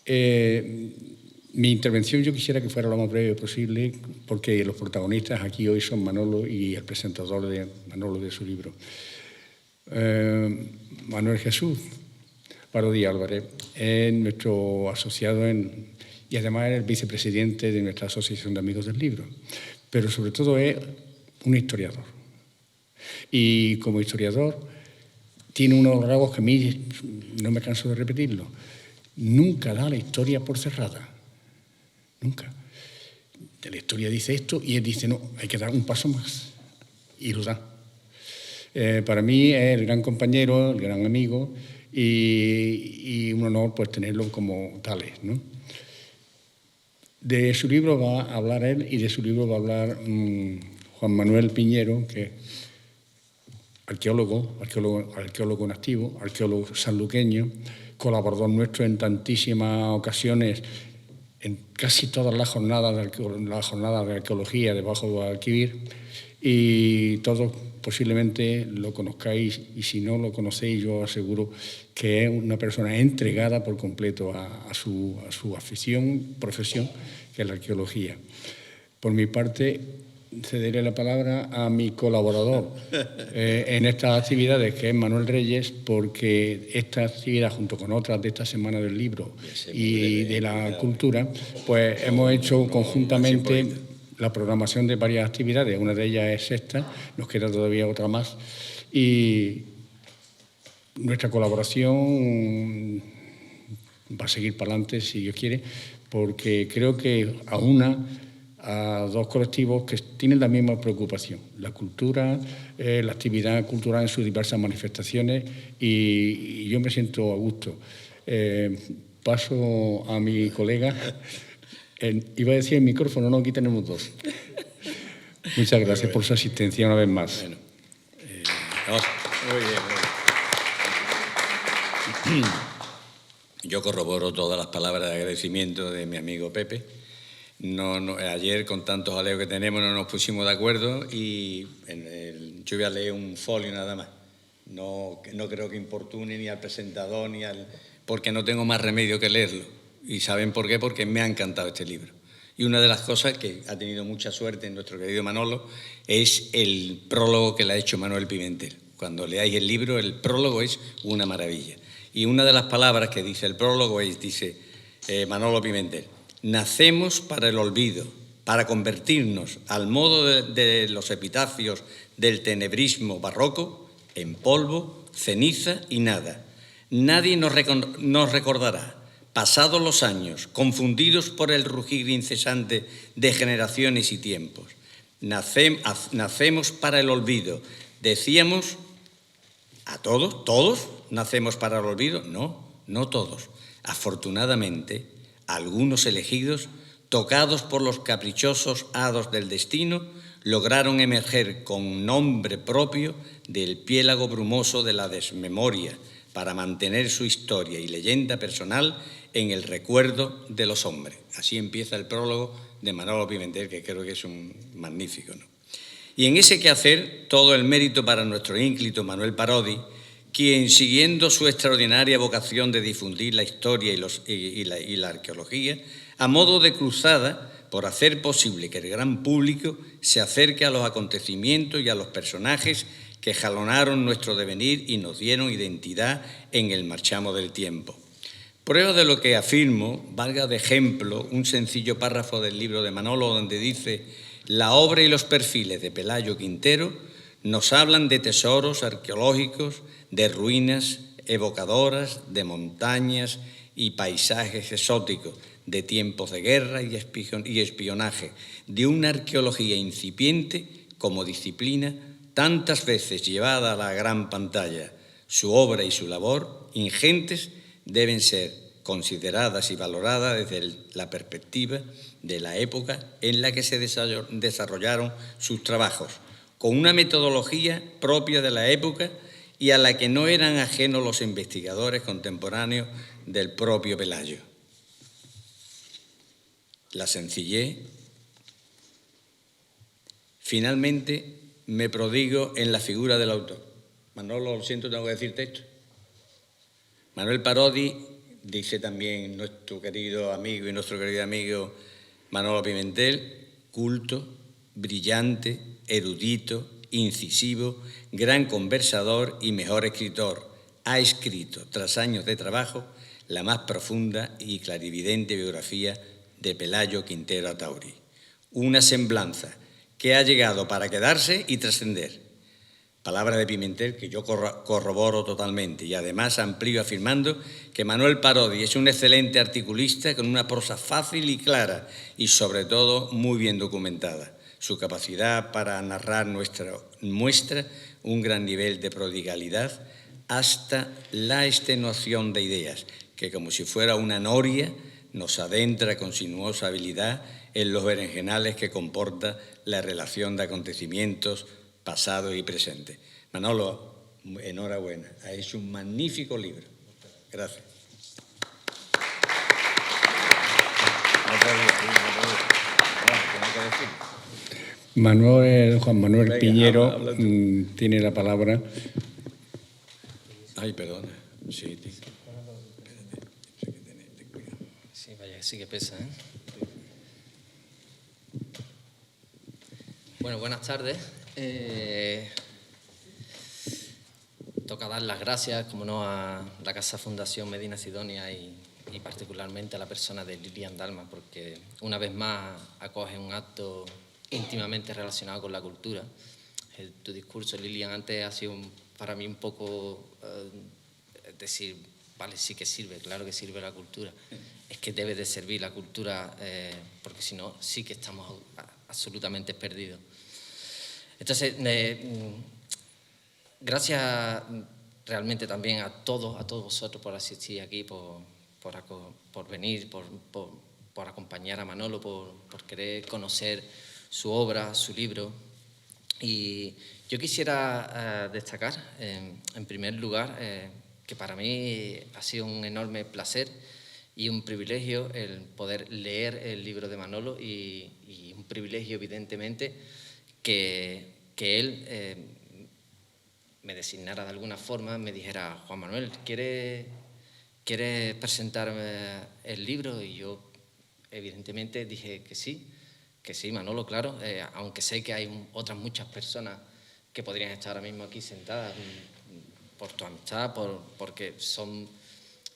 Mi intervención yo quisiera que fuera lo más breve posible, porque los protagonistas aquí hoy son Manolo y el presentador de Manolo de su libro. Manuel Jesús Parodi Álvarez es nuestro asociado y además es el vicepresidente de nuestra Asociación de Amigos del Libro, pero sobre todo es un historiador. Y como historiador tiene unos rasgos que a mí no me canso de repetirlo. Nunca da la historia por cerrada. Nunca. La historia dice esto y él dice, no, hay que dar un paso más. Y lo da. Para mí es el gran compañero, el gran amigo y un honor pues tenerlo como tales, ¿no? De su libro va a hablar él y de su libro va a hablar Juan Manuel Piñero, que es arqueólogo en activo, arqueólogo sanluqueño, colaborador nuestro en tantísimas ocasiones, en casi todas las jornadas de arqueología de Bajo Guadalquivir, y todos posiblemente lo conozcáis, y si no lo conocéis yo aseguro que es una persona entregada por completo a su afición, profesión, que es la arqueología. Por mi parte, cederé la palabra a mi colaborador en estas actividades, que es Manuel Reyes, porque esta actividad, junto con otras de esta Semana del Libro y de la Cultura, pues hemos hecho conjuntamente la programación de varias actividades. Una de ellas es esta, nos queda todavía otra más, y nuestra colaboración va a seguir para adelante, si Dios quiere, porque creo que aúna a dos colectivos que tienen la misma preocupación, la cultura, la actividad cultural en sus diversas manifestaciones, y yo me siento a gusto. Paso a mi colega. Iba a decir el micrófono, no, aquí tenemos dos. Muchas gracias por su asistencia una vez más. Bueno, muy bien. Yo corroboro todas las palabras de agradecimiento de mi amigo Pepe. Ayer, con tantos jaleos que tenemos, no nos pusimos de acuerdo y yo voy a leer un folio nada más. No creo que importune ni al presentador porque no tengo más remedio que leerlo. ¿Y saben por qué? Porque me ha encantado este libro. Y una de las cosas que ha tenido mucha suerte en nuestro querido Manolo es el prólogo que le ha hecho Manuel Pimentel. Cuando leáis el libro, el prólogo es una maravilla. Y una de las palabras que dice el prólogo dice Manolo Pimentel: nacemos para el olvido, para convertirnos, al modo de los epitafios del tenebrismo barroco, en polvo, ceniza y nada. Nadie nos recordará. Pasados los años, confundidos por el rugir incesante de generaciones y tiempos. Nacemos para el olvido. Decíamos a todos nacemos para el olvido. No todos. Afortunadamente, algunos elegidos, tocados por los caprichosos hados del destino, lograron emerger con nombre propio del piélago brumoso de la desmemoria para mantener su historia y leyenda personal en el recuerdo de los hombres. Así empieza el prólogo de Manolo Pimentel, que creo que es un magnífico, ¿no? Y en ese quehacer, todo el mérito para nuestro ínclito Manuel Parodi, quien, siguiendo su extraordinaria vocación de difundir la historia y la arqueología, a modo de cruzada, por hacer posible que el gran público se acerque a los acontecimientos y a los personajes que jalonaron nuestro devenir y nos dieron identidad en el marchamo del tiempo. Prueba de lo que afirmo, valga de ejemplo un sencillo párrafo del libro de Manolo donde dice: la obra y los perfiles de Pelayo Quintero nos hablan de tesoros arqueológicos, de ruinas evocadoras, de montañas y paisajes exóticos, de tiempos de guerra y espionaje, de una arqueología incipiente como disciplina, tantas veces llevada a la gran pantalla. Su obra y su labor, ingentes, deben ser consideradas y valoradas desde la perspectiva de la época en la que se desarrollaron sus trabajos, con una metodología propia de la época y a la que no eran ajenos los investigadores contemporáneos del propio Pelayo. La sencillez. Finalmente, me prodigo en la figura del autor. Manolo, lo siento, tengo que decirte esto. Manuel Parodi dice también nuestro querido amigo y nuestro querido amigo Manolo Pimentel, culto, brillante, erudito, incisivo, gran conversador y mejor escritor. Ha escrito, tras años de trabajo, la más profunda y clarividente biografía de Pelayo Quintero Atauri. Una semblanza que ha llegado para quedarse y trascender. Palabra de Pimentel que yo corroboro totalmente y además amplío afirmando que Manuel Parodi es un excelente articulista con una prosa fácil y clara y sobre todo muy bien documentada. Su capacidad para narrar muestra un gran nivel de prodigalidad hasta la extenuación de ideas, que como si fuera una noria nos adentra con sinuosa habilidad en los berenjenales que comporta la relación de acontecimientos pasado y presente. Manolo, enhorabuena, ha hecho un magnífico libro. Gracias. Juan Manuel Piñero tiene la palabra. Ay, perdona. Sí, sí, vaya que sí que pesa, ¿eh? Bueno, buenas tardes. Toca dar las gracias, como no, a la Casa Fundación Medina Sidonia y particularmente a la persona de Lilian Dalma, porque una vez más acoge un acto íntimamente relacionado con la cultura. Tu discurso, Lilian, antes ha sido para mí un poco decir, vale, sí que sirve, claro que sirve la cultura. Es que debe de servir la cultura, porque si no, sí que estamos absolutamente perdidos. Entonces, gracias realmente también a todos vosotros por asistir aquí, por venir, por acompañar a Manolo, por querer conocer su obra, su libro. Y yo quisiera destacar, en primer lugar, que para mí ha sido un enorme placer y un privilegio el poder leer el libro de Manolo y un privilegio, evidentemente, que él me designara de alguna forma, me dijera: Juan Manuel, ¿quieres presentarme el libro? Y yo, evidentemente, dije que sí, Manolo, claro, aunque sé que hay otras muchas personas que podrían estar ahora mismo aquí sentadas por tu amistad, porque son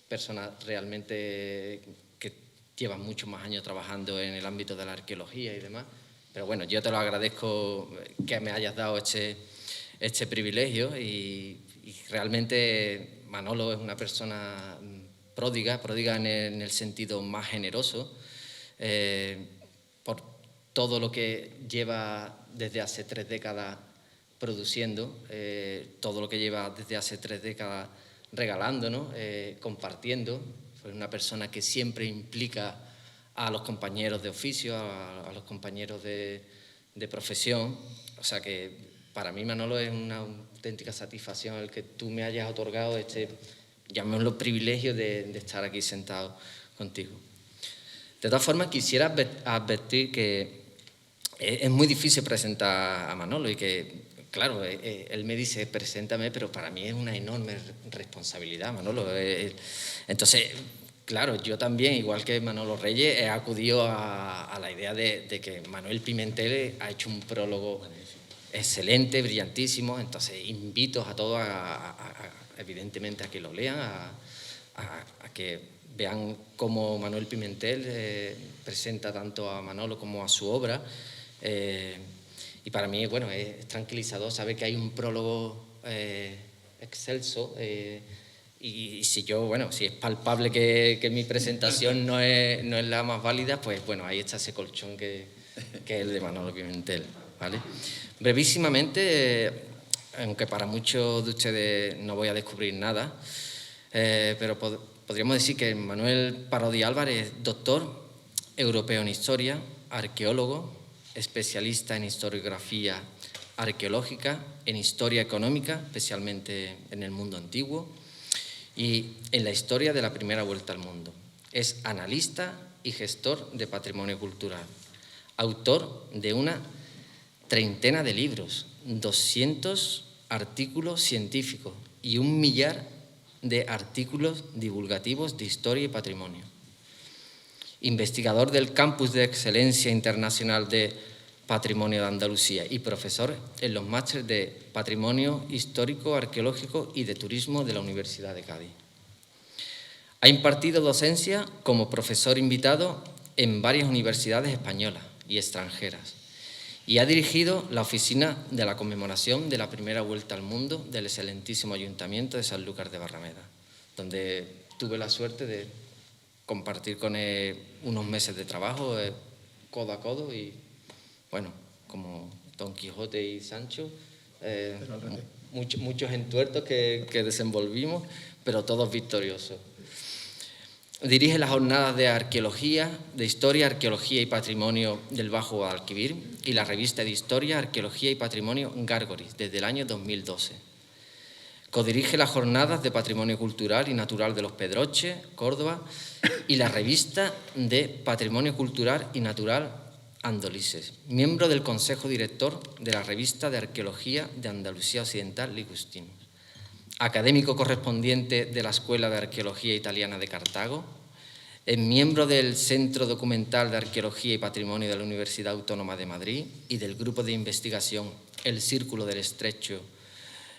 personas realmente que llevan muchos más años trabajando en el ámbito de la arqueología y demás. Pero bueno, yo te lo agradezco que me hayas dado este privilegio y realmente Manolo es una persona pródiga en el sentido más generoso, por todo lo que lleva desde hace 3 décadas produciendo, todo lo que lleva desde hace 3 décadas regalando, ¿no? Compartiendo. Es una persona que siempre implica a los compañeros de oficio, a los compañeros de profesión. O sea que para mí, Manolo, es una auténtica satisfacción el que tú me hayas otorgado llamémoslo, privilegio de estar aquí sentado contigo. De todas formas, quisiera advertir que es muy difícil presentar a Manolo y que, claro, él me dice, preséntame, pero para mí es una enorme responsabilidad, Manolo. Entonces, claro, yo también, igual que Manolo Reyes, he acudido a la idea de que Manuel Pimentel ha hecho un prólogo excelente, brillantísimo. Entonces, invito a todos, evidentemente, a que lo lean, a que vean cómo Manuel Pimentel presenta tanto a Manolo como a su obra. Y para mí, bueno, es tranquilizador saber que hay un prólogo excelso. Y si es palpable que mi presentación no es la más válida, pues bueno, ahí está ese colchón que es el de Manolo Pimentel, ¿vale? Brevísimamente, aunque para muchos de ustedes no voy a descubrir nada, pero podríamos decir que Manuel Parodi Álvarez es doctor europeo en historia, arqueólogo, especialista en historiografía arqueológica, en historia económica, especialmente en el mundo antiguo, y en la historia de la primera vuelta al mundo. Es analista y gestor de patrimonio cultural, autor de una 30 de libros, 200 artículos científicos y 1 millar de artículos divulgativos de historia y patrimonio. Investigador del Campus de Excelencia Internacional de Patrimonio de Andalucía y profesor en los másteres de Patrimonio Histórico, Arqueológico y de Turismo de la Universidad de Cádiz. Ha impartido docencia como profesor invitado en varias universidades españolas y extranjeras y ha dirigido la oficina de la conmemoración de la primera vuelta al mundo del excelentísimo Ayuntamiento de Sanlúcar de Barrameda, donde tuve la suerte de compartir con él unos meses de trabajo codo a codo y, bueno, como Don Quijote y Sancho, muchos entuertos que desenvolvimos, pero todos victoriosos. Dirige las jornadas de arqueología, de historia, arqueología y patrimonio del Bajo Guadalquivir y la revista de historia, arqueología y patrimonio Gárgoris desde el año 2012. Codirige las jornadas de patrimonio cultural y natural de Los Pedroches, Córdoba, y la revista de patrimonio cultural y natural Andolises. Miembro del consejo director de la revista de arqueología de Andalucía Occidental, Ligustinus. Académico correspondiente de la Escuela de Arqueología Italiana de Cartago, es miembro del Centro Documental de Arqueología y Patrimonio de la Universidad Autónoma de Madrid y del grupo de investigación El Círculo del Estrecho,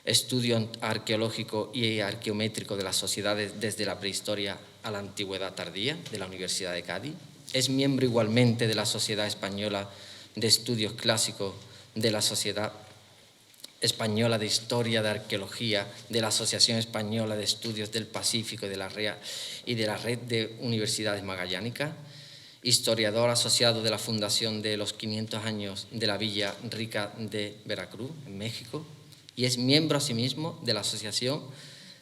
estudio arqueológico y arqueométrico de las sociedades desde la prehistoria a la antigüedad tardía de la Universidad de Cádiz. Es miembro igualmente de la Sociedad Española de Estudios Clásicos, de la Sociedad Española de Historia de Arqueología, de la Asociación Española de Estudios del Pacífico y de la Red de Universidades Magallánicas, historiador asociado de la Fundación de los 500 años de la Villa Rica de Veracruz, en México, y es miembro asimismo de la Asociación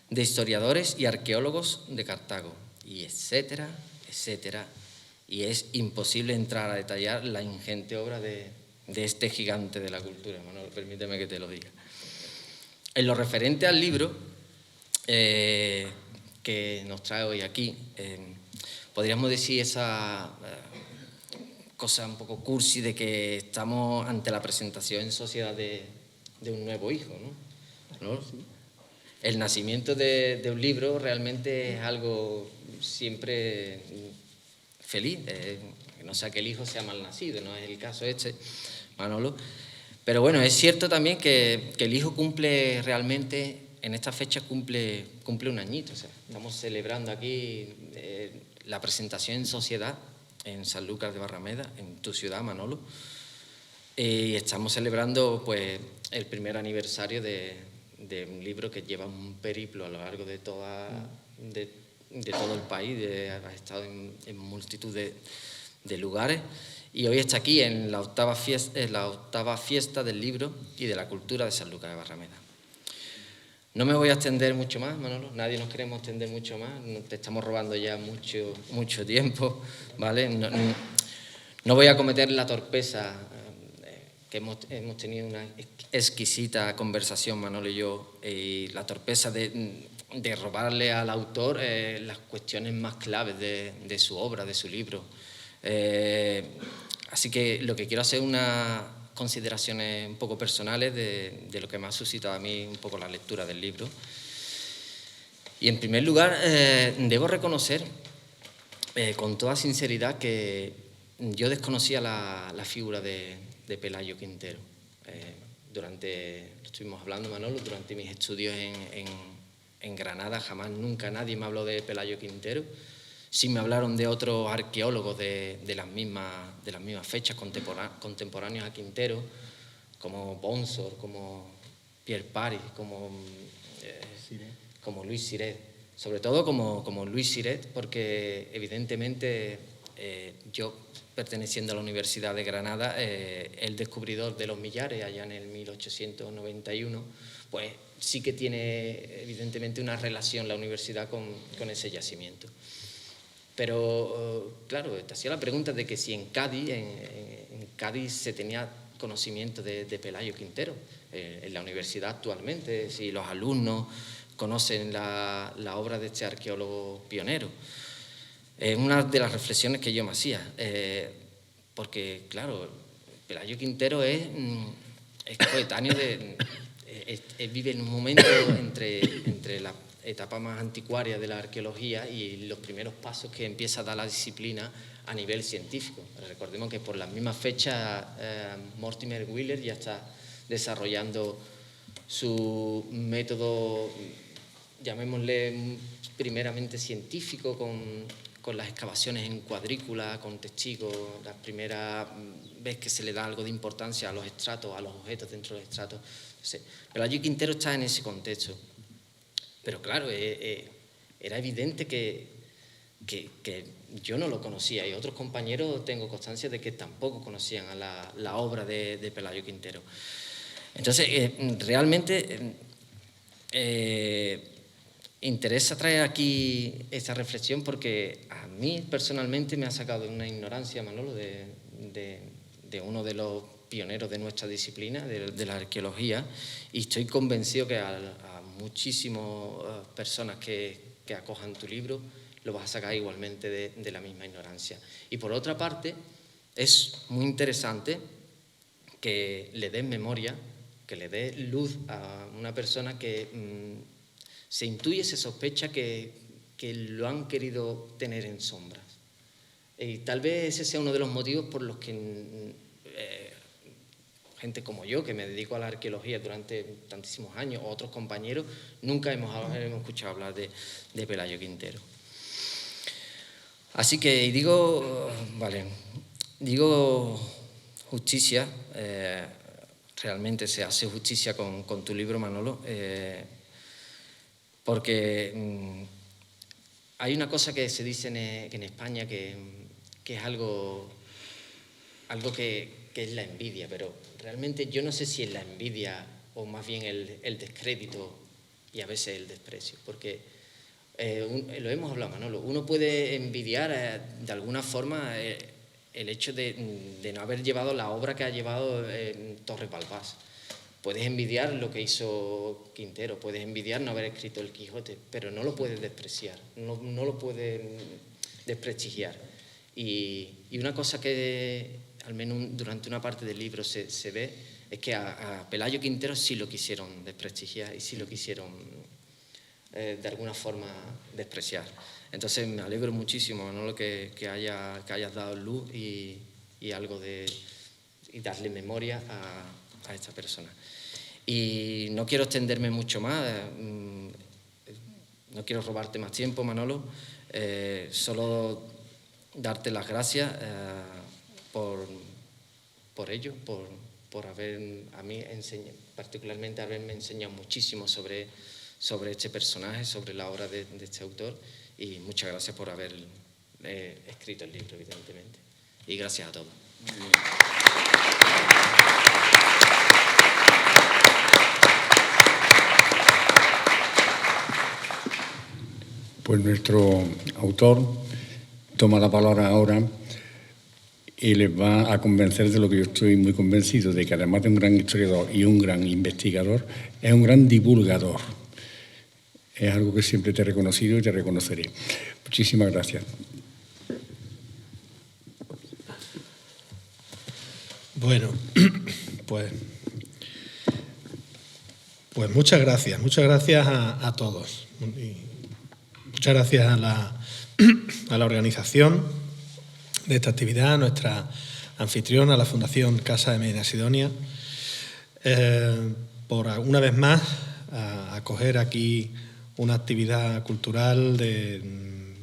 de Historiadores y Arqueólogos de Cartago, y etcétera, etcétera. Y es imposible entrar a detallar la ingente obra de este gigante de la cultura, Manolo, permíteme que te lo diga. En lo referente al libro que nos trae hoy aquí, podríamos decir esa cosa un poco cursi de que estamos ante la presentación en sociedad de un nuevo hijo, ¿no? El nacimiento de un libro realmente es algo siempre feliz, no sea que el hijo sea mal nacido, no es el caso este, Manolo. Pero bueno, es cierto también que el hijo cumple realmente, en esta fecha cumple un añito. O sea, estamos celebrando aquí la presentación en sociedad en Sanlúcar de Barrameda, en tu ciudad, Manolo. Y estamos celebrando pues el primer aniversario de un libro que lleva un periplo a lo largo de todo el país, ha estado en multitud de lugares. Y hoy está aquí en la octava fiesta del libro y de la cultura de Sanlúcar de Barrameda. No me voy a extender mucho más, Manolo, nadie nos queremos extender mucho más, te estamos robando ya mucho tiempo, ¿vale? No voy a cometer la torpeza, que hemos tenido una exquisita conversación, Manolo y yo, y la torpeza de robarle al autor las cuestiones más claves de su obra, de su libro. Así que lo que quiero hacer es unas consideraciones un poco personales de lo que me ha suscitado a mí un poco la lectura del libro. Y en primer lugar, debo reconocer con toda sinceridad que yo desconocía la figura de Pelayo Quintero. Estuvimos hablando, Manolo, durante mis estudios en Granada, nunca nadie me habló de Pelayo Quintero. Sí me hablaron de otros arqueólogos de las mismas fechas contemporáneos a Quintero, como Bonsor, como Pierre Paris, como Luis Siret. Sobre todo como Luis Siret, porque evidentemente yo, perteneciendo a la Universidad de Granada, el descubridor de los millares allá en el 1891, pues sí que tiene evidentemente una relación la universidad con ese yacimiento. Pero, claro, te hacía la pregunta de que si en Cádiz se tenía conocimiento de Pelayo Quintero, en la universidad actualmente, si los alumnos conocen la obra de este arqueólogo pionero. Es una de las reflexiones que yo me hacía, porque, claro, Pelayo Quintero es coetáneo vive en un momento entre etapa más anticuaria de la arqueología y los primeros pasos que empieza a dar la disciplina a nivel científico. Recordemos que por las mismas fechas Mortimer Wheeler ya está desarrollando su método, llamémosle primeramente científico, con las excavaciones en cuadrícula, con testigos, la primera vez que se le da algo de importancia a los estratos, a los objetos dentro de los estratos. Pelayo y Quintero está en ese contexto. Pero claro, era evidente que yo no lo conocía y otros compañeros tengo constancia de que tampoco conocían a la obra de Pelayo Quintero. Entonces, realmente interesa traer aquí esta reflexión porque a mí personalmente me ha sacado de una ignorancia, Manolo, de uno de los pioneros de nuestra disciplina, de la arqueología, y estoy convencido que a muchísimas personas que acojan tu libro lo vas a sacar igualmente de la misma ignorancia. Y por otra parte, es muy interesante que le des memoria, que le des luz a una persona que se intuye, se sospecha que lo han querido tener en sombras. Y tal vez ese sea uno de los motivos por los que gente como yo, que me dedico a la arqueología durante tantísimos años, o otros compañeros, nunca hemos escuchado hablar de Pelayo Quintero. Así que digo justicia, realmente se hace justicia con tu libro, Manolo, porque hay una cosa que se dice en España que es algo que es la envidia, pero realmente yo no sé si es la envidia o más bien el descrédito y a veces el desprecio, porque lo hemos hablado, Manolo, uno puede envidiar de alguna forma el hecho de no haber llevado la obra que ha llevado Torres Balbás. Puedes envidiar lo que hizo Quintero, puedes envidiar no haber escrito El Quijote, pero no lo puedes despreciar, no lo puedes desprestigiar. Y una cosa que al menos durante una parte del libro se ve es que a Pelayo Quintero sí lo quisieron desprestigiar y sí lo quisieron de alguna forma despreciar. Entonces me alegro muchísimo, ¿no?, que hayas dado luz y algo y darle memoria a esta persona. Y no quiero extenderme mucho más, no quiero robarte más tiempo, Manolo, solo darte las gracias por ello, por a mí particularmente haberme enseñado muchísimo sobre este personaje, sobre la obra de este autor, y muchas gracias por haber escrito el libro, evidentemente. Y gracias a todos. Pues nuestro autor toma la palabra ahora y les va a convencer de lo que yo estoy muy convencido, de que además de un gran historiador y un gran investigador, es un gran divulgador. Es algo que siempre te he reconocido y te reconoceré. Muchísimas gracias. Bueno, pues muchas gracias a todos. Y muchas gracias a la organización de esta actividad, a nuestra anfitriona, la Fundación Casa de Medina Sidonia, por una vez más acoger aquí una actividad cultural del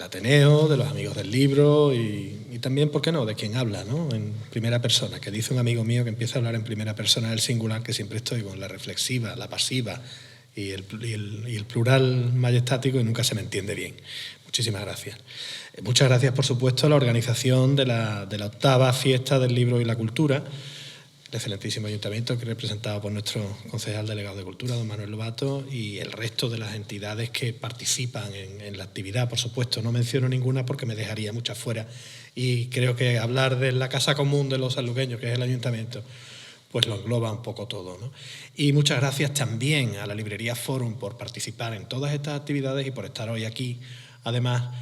Ateneo, de los amigos del libro y también, ¿por qué no?, de quien habla, ¿no?, en primera persona, que dice un amigo mío que empieza a hablar en primera persona del singular, que siempre estoy con la reflexiva, la pasiva y el plural majestático y nunca se me entiende bien. Muchísimas gracias. Muchas gracias, por supuesto, a la organización de la 8ª Fiesta del Libro y la Cultura, el excelentísimo ayuntamiento, que es representado por nuestro concejal delegado de Cultura, don Manuel Lobato, y el resto de las entidades que participan en la actividad. Por supuesto, no menciono ninguna porque me dejaría muchas fuera, y creo que hablar de la casa común de los sanluqueños, que es el ayuntamiento, pues lo engloba un poco todo, ¿no? Y muchas gracias también a la librería Forum por participar en todas estas actividades y por estar hoy aquí, además,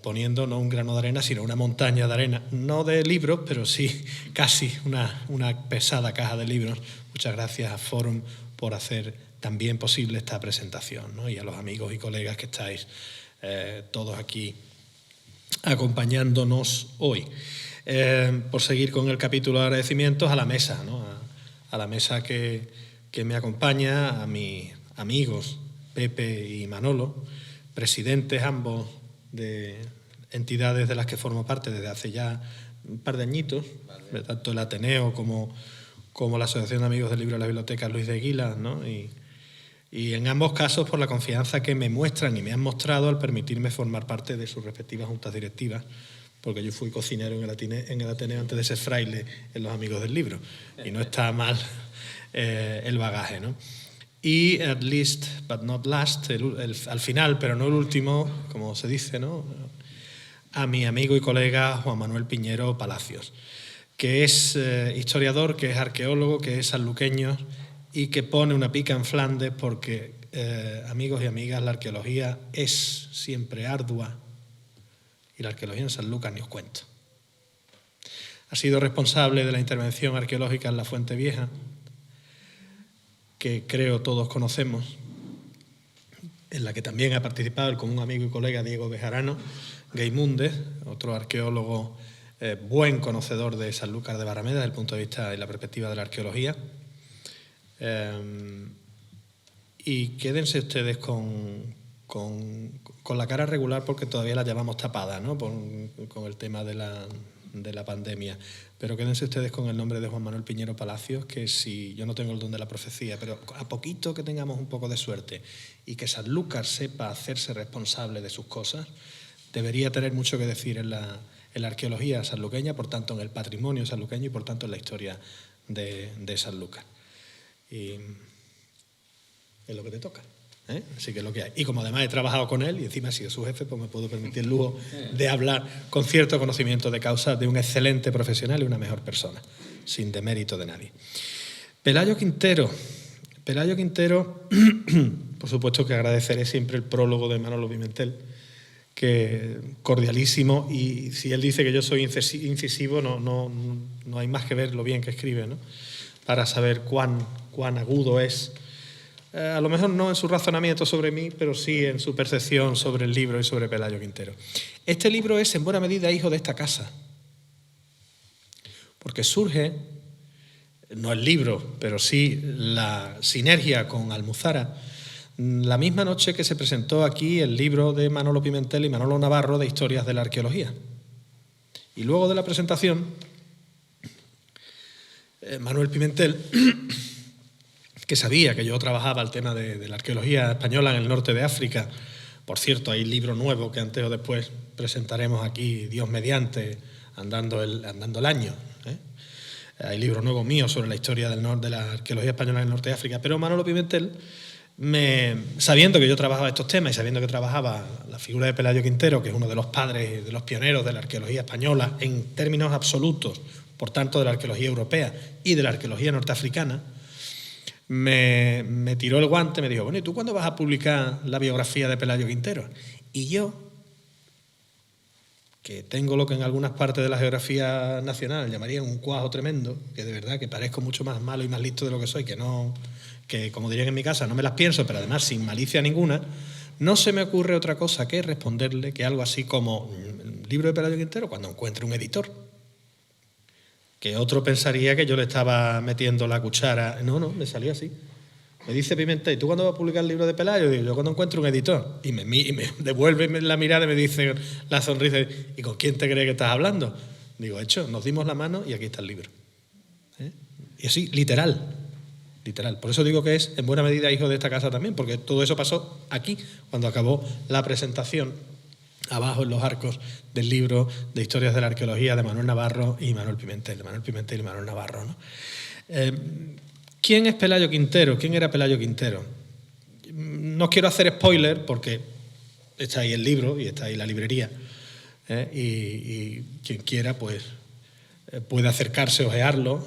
poniendo no un grano de arena, sino una montaña de arena, no de libros, pero sí casi una pesada caja de libros. Muchas gracias a Forum por hacer también posible esta presentación, ¿no? Y a los amigos y colegas que estáis todos aquí acompañándonos hoy. Por seguir con el capítulo de agradecimientos, a la mesa, ¿no? A la mesa que me acompaña, a mis amigos Pepe y Manolo, presidentes ambos de entidades de las que formo parte desde hace ya un par de añitos, tanto el Ateneo como la Asociación de Amigos del Libro de la Biblioteca Luis de Guilas, ¿no? Y en ambos casos por la confianza que me muestran y me han mostrado al permitirme formar parte de sus respectivas juntas directivas, porque yo fui cocinero en el Ateneo antes de ser fraile en los Amigos del Libro, y no está mal el bagaje, ¿no? Y at least, but not last, al final, pero no el último, como se dice, ¿no? A mi amigo y colega Juan Manuel Piñero Palacios, que es historiador, que es arqueólogo, que es sanluqueño y que pone una pica en Flandes porque, amigos y amigas, la arqueología es siempre ardua y la arqueología en Sanlúcar ni os cuento. Ha sido responsable de la intervención arqueológica en la Fuente Vieja, que creo todos conocemos, en la que también ha participado el común amigo y colega Diego Bejarano Gaimundes, otro arqueólogo buen conocedor de Sanlúcar de Barrameda desde el punto de vista y la perspectiva de la arqueología. Y quédense ustedes con la cara regular porque todavía la llevamos tapada, ¿no? Con el tema de la pandemia. Pero quédense ustedes con el nombre de Juan Manuel Piñero Palacios, que si yo no tengo el don de la profecía, pero a poquito que tengamos un poco de suerte y que Sanlúcar sepa hacerse responsable de sus cosas, debería tener mucho que decir en la arqueología sanluqueña, por tanto en el patrimonio sanluqueño y por tanto en la historia de Sanlúcar. Y es lo que te toca, ¿eh? Así que es lo que hay. Y como además he trabajado con él y encima he sido su jefe, pues me puedo permitir el lujo de hablar con cierto conocimiento de causa de un excelente profesional y una mejor persona, sin demérito de nadie. Pelayo Quintero, por supuesto que agradeceré siempre el prólogo de Manolo Pimentel, que cordialísimo, y si él dice que yo soy incisivo, no hay más que ver lo bien que escribe, ¿no? Para saber cuán agudo es, a lo mejor no en su razonamiento sobre mí, pero sí en su percepción sobre el libro y sobre Pelayo Quintero. Este libro es en buena medida hijo de esta casa, porque surge, no el libro, pero sí la sinergia con Almuzara, la misma noche que se presentó aquí el libro de Manolo Pimentel y Manolo Navarro de Historias de la Arqueología. Y luego de la presentación, Manuel Pimentel, que sabía que yo trabajaba el tema de la arqueología española en el norte de África. Por cierto, hay libro nuevo que antes o después presentaremos aquí, Dios mediante, andando el año, ¿eh? Hay libro nuevo mío sobre la historia de la arqueología española en el norte de África. Pero Manolo Pimentel, sabiendo que yo trabajaba estos temas y sabiendo que trabajaba la figura de Pelayo Quintero, que es uno de los padres, de los pioneros de la arqueología española en términos absolutos, por tanto de la arqueología europea y de la arqueología norteafricana, me tiró el guante, me dijo, bueno, ¿y tú cuándo vas a publicar la biografía de Pelayo Quintero? Y yo, que tengo lo que en algunas partes de la geografía nacional llamarían un cuajo tremendo, que de verdad que parezco mucho más malo y más listo de lo que soy, que como dirían en mi casa, no me las pienso, pero además sin malicia ninguna, no se me ocurre otra cosa que responderle que algo así como el libro de Pelayo Quintero cuando encuentre un editor. Que otro pensaría que yo le estaba metiendo la cuchara. No, me salió así. Me dice Pimentel, ¿y tú cuándo vas a publicar el libro de Pelayo? Digo, yo cuando encuentro un editor. Y me devuelve la mirada y me dice la sonrisa, ¿y con quién te crees que estás hablando? Digo, hecho, nos dimos la mano y aquí está el libro. ¿Eh? Y así, literal. Por eso digo que es en buena medida hijo de esta casa también, porque todo eso pasó aquí, cuando acabó la presentación, abajo en los arcos del libro de Historias de la Arqueología de Manuel Navarro y Manuel Pimentel, y Manuel Navarro, ¿no? ¿Quién es Pelayo Quintero? ¿Quién era Pelayo Quintero? No quiero hacer spoiler porque está ahí el libro y está ahí la librería, y quien quiera pues puede acercarse, ojearlo,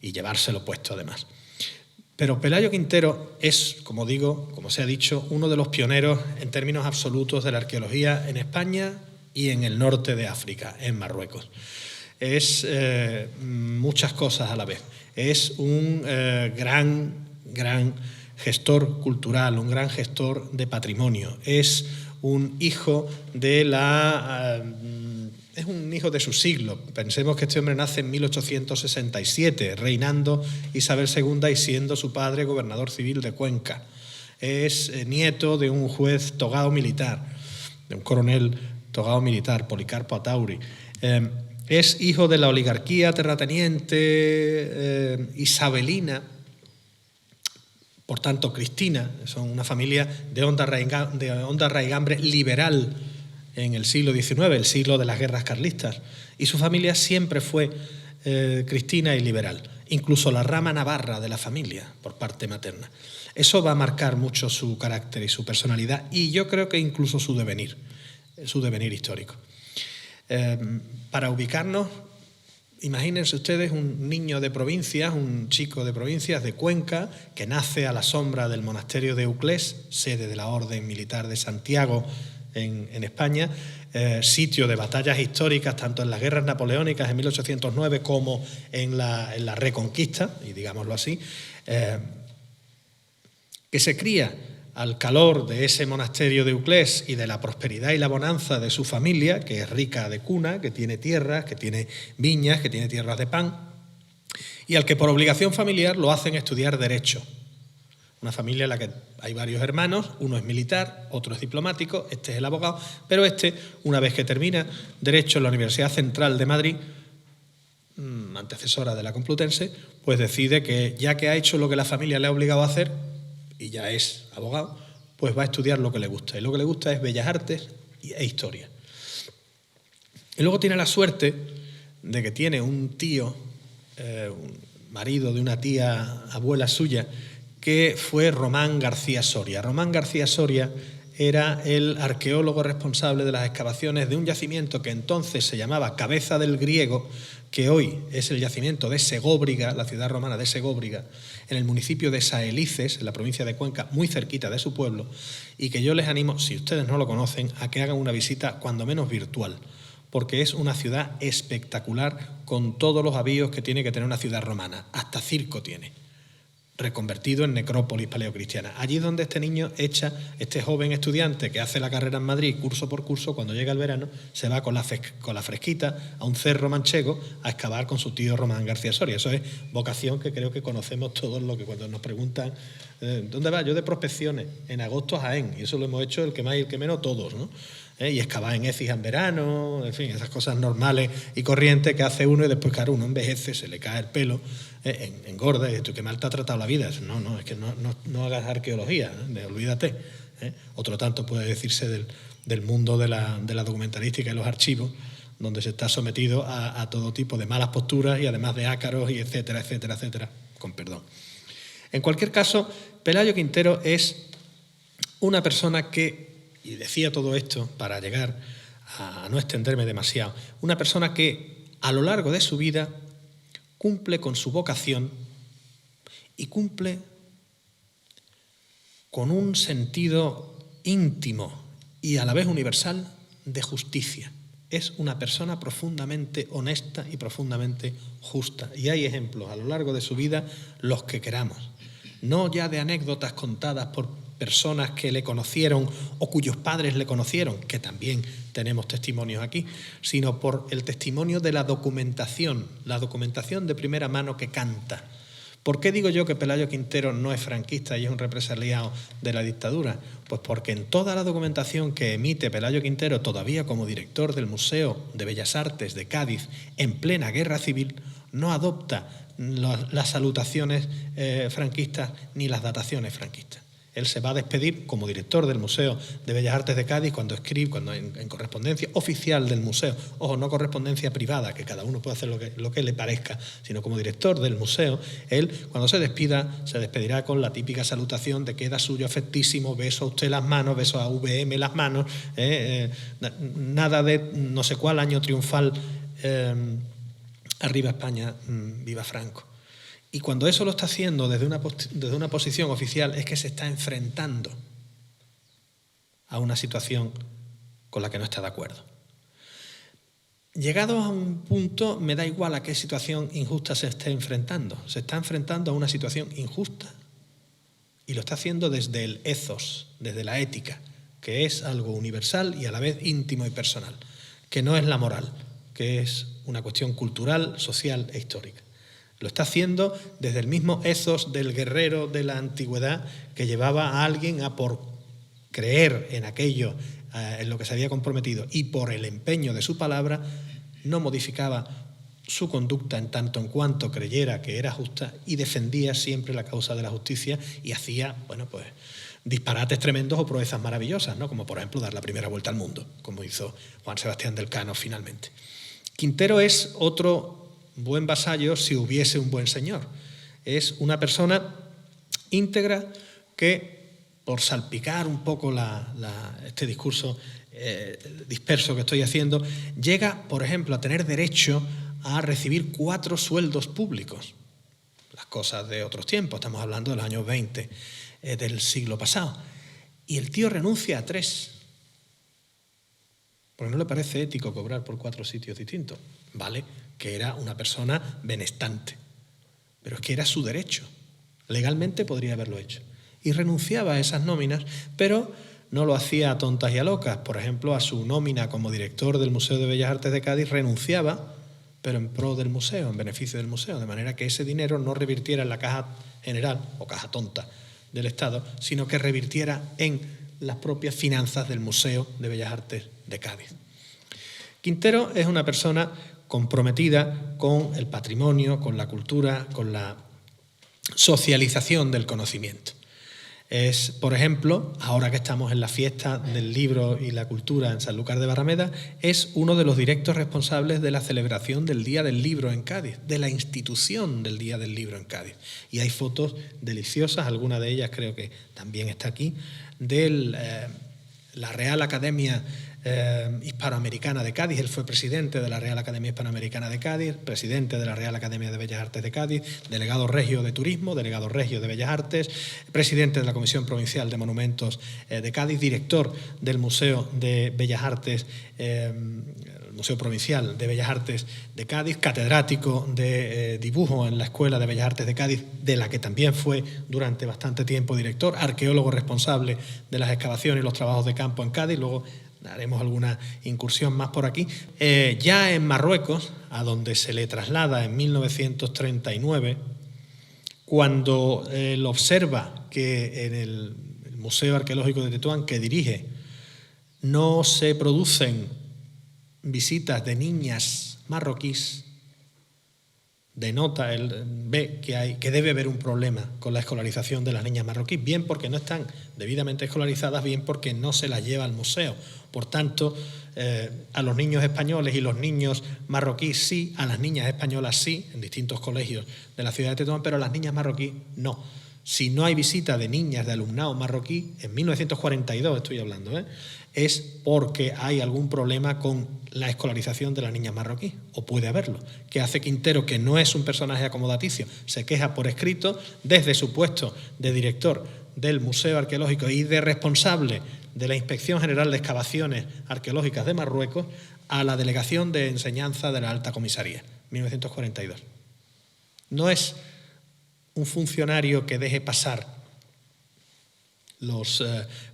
y llevárselo puesto además. Pero Pelayo Quintero es, como digo, como se ha dicho, uno de los pioneros en términos absolutos de la arqueología en España y en el norte de África, en Marruecos. Es muchas cosas a la vez. Es un gran gestor cultural, un gran gestor de patrimonio. Es un hijo de es un hijo de su siglo. Pensemos que este hombre nace en 1867, reinando Isabel II y siendo su padre gobernador civil de Cuenca. Es nieto de un juez togado militar, de un coronel togado militar, Policarpo Atauri. Es hijo de la oligarquía terrateniente isabelina, por tanto cristina. Son una familia de honda raigambre liberal en el siglo XIX, el siglo de las guerras carlistas. Y su familia siempre fue cristina y liberal, incluso la rama navarra de la familia, por parte materna. Eso va a marcar mucho su carácter y su personalidad, y yo creo que incluso su devenir histórico. Para ubicarnos, imagínense ustedes un niño de provincias, un chico de provincias de Cuenca, que nace a la sombra del monasterio de Euclés, sede de la Orden Militar de Santiago en España, sitio de batallas históricas tanto en las guerras napoleónicas en 1809 como en la Reconquista, y digámoslo así, que se cría al calor de ese monasterio de Euclés y de la prosperidad y la bonanza de su familia, que es rica de cuna, que tiene tierras, que tiene viñas, que tiene tierras de pan, y al que por obligación familiar lo hacen estudiar Derecho. Una familia en la que hay varios hermanos, uno es militar, otro es diplomático, este es el abogado, pero este, una vez que termina Derecho en la Universidad Central de Madrid, antecesora de la Complutense, pues decide que ya que ha hecho lo que la familia le ha obligado a hacer, y ya es abogado, pues va a estudiar lo que le gusta. Y lo que le gusta es Bellas Artes e Historia. Y luego tiene la suerte de que tiene un tío, un marido de una tía abuela suya, que fue Román García Soria. Román García Soria era el arqueólogo responsable de las excavaciones de un yacimiento que entonces se llamaba Cabeza del Griego, que hoy es el yacimiento de Segóbriga, la ciudad romana de Segóbriga, en el municipio de Saelices, en la provincia de Cuenca, muy cerquita de su pueblo, y que yo les animo, si ustedes no lo conocen, a que hagan una visita cuando menos virtual, porque es una ciudad espectacular con todos los avíos que tiene que tener una ciudad romana, hasta circo tiene, reconvertido en necrópolis paleocristiana. Allí donde este niño echa, este joven estudiante que hace la carrera en Madrid, curso por curso, cuando llega el verano, se va con la fresquita a un cerro manchego a excavar con su tío Román García Soria. Eso es vocación que creo que conocemos todos, lo que cuando nos preguntan ¿dónde va? Yo de prospecciones, en agosto a Jaén, y eso lo hemos hecho el que más y el que menos todos, ¿no? Y excavar en Écija en verano, en fin, esas cosas normales y corrientes que hace uno, y después, claro, uno envejece, se le cae el pelo, engorda, y tú, qué mal te ha tratado la vida. No, es que no hagas arqueología, olvídate. Otro tanto puede decirse del mundo de la documentalística y los archivos, donde se está sometido a todo tipo de malas posturas y además de ácaros y etcétera, etcétera, etcétera, con perdón. En cualquier caso, Pelayo Quintero es una persona que, y decía todo esto para llegar a no extenderme demasiado, una persona que a lo largo de su vida cumple con su vocación y cumple con un sentido íntimo y a la vez universal de justicia. Es una persona profundamente honesta y profundamente justa. Y hay ejemplos a lo largo de su vida, los que queramos. No ya de anécdotas contadas por personas que le conocieron o cuyos padres le conocieron, que también tenemos testimonios aquí, sino por el testimonio de la documentación de primera mano que canta. ¿Por qué digo yo que Pelayo Quintero no es franquista y es un represaliado de la dictadura? Pues porque en toda la documentación que emite Pelayo Quintero, todavía como director del Museo de Bellas Artes de Cádiz, en plena guerra civil, no adopta las salutaciones franquistas ni las dataciones franquistas. Él se va a despedir como director del Museo de Bellas Artes de Cádiz cuando en correspondencia oficial del museo, ojo, no correspondencia privada, que cada uno puede hacer lo que le parezca, sino como director del museo. Él, cuando se despida, se despedirá con la típica salutación de queda suyo afectísimo, beso a usted las manos, beso a VM las manos, nada de no sé cuál año triunfal, arriba España, viva Franco. Y cuando eso lo está haciendo desde una posición oficial, es que se está enfrentando a una situación con la que no está de acuerdo. Llegado a un punto, me da igual a qué situación injusta se esté enfrentando. Se está enfrentando a una situación injusta Y lo está haciendo desde el ethos, desde la ética, que es algo universal y a la vez íntimo y personal, que no es la moral, que es una cuestión cultural, social e histórica. Lo está haciendo desde el mismo ethos del guerrero de la antigüedad que llevaba a alguien a, por creer en aquello, en lo que se había comprometido y por el empeño de su palabra, no modificaba su conducta en tanto en cuanto creyera que era justa y defendía siempre la causa de la justicia y hacía, bueno, pues disparates tremendos o proezas maravillosas, ¿no? Como por ejemplo dar la primera vuelta al mundo, como hizo Juan Sebastián del Cano finalmente. Quintero es otro buen vasallo si hubiese un buen señor. Es una persona íntegra que, por salpicar un poco este discurso disperso que estoy haciendo, llega, por ejemplo, a tener derecho a recibir 4 sueldos públicos. Las cosas de otros tiempos, estamos hablando de los años 20 del siglo pasado. Y el tío renuncia a 3. Porque no le parece ético cobrar por 4 sitios distintos. Vale, que era una persona benestante. Pero es que era su derecho. Legalmente podría haberlo hecho. Y renunciaba a esas nóminas, pero no lo hacía a tontas y a locas. Por ejemplo, a su nómina como director del Museo de Bellas Artes de Cádiz renunciaba, pero en pro del museo, en beneficio del museo, de manera que ese dinero no revirtiera en la caja general o caja tonta del Estado, sino que revirtiera en las propias finanzas del Museo de Bellas Artes de Cádiz. Quintero es una persona comprometida con el patrimonio, con la cultura, con la socialización del conocimiento. Es, por ejemplo, ahora que estamos en la fiesta del libro y la cultura en Sanlúcar de Barrameda, es uno de los directos responsables de la celebración del Día del Libro en Cádiz, de la institución del Día del Libro en Cádiz. Y hay fotos deliciosas, alguna de ellas creo que también está aquí, de la Real Academia Hispanoamericana de Cádiz. Él fue presidente de la Real Academia Hispanoamericana de Cádiz, presidente de la Real Academia de Bellas Artes de Cádiz, delegado regio de Turismo, delegado regio de Bellas Artes, presidente de la Comisión Provincial de Monumentos de Cádiz, director del Museo de Bellas Artes, el Museo Provincial de Bellas Artes de Cádiz, catedrático de dibujo en la Escuela de Bellas Artes de Cádiz, de la que también fue durante bastante tiempo director, arqueólogo responsable de las excavaciones y los trabajos de campo en Cádiz. Luego haremos alguna incursión más por aquí. Ya en Marruecos, a donde se le traslada en 1939, cuando él observa que en el Museo Arqueológico de Tetuán, que dirige, no se producen visitas de niñas marroquíes, denota, él ve que debe haber un problema con la escolarización de las niñas marroquíes, bien porque no están debidamente escolarizadas, bien porque no se las lleva al museo. Por tanto, a los niños españoles y los niños marroquíes sí, a las niñas españolas sí, en distintos colegios de la ciudad de Tetuán, pero a las niñas marroquíes no. Si no hay visita de niñas de alumnado marroquí, en 1942 estoy hablando, es porque hay algún problema con la escolarización de las niñas marroquíes, o puede haberlo, que hace Quintero, que no es un personaje acomodaticio, se queja por escrito desde su puesto de director del Museo Arqueológico y de responsable de la Inspección General de Excavaciones Arqueológicas de Marruecos a la Delegación de Enseñanza de la Alta Comisaría, 1942. No es un funcionario que deje pasar los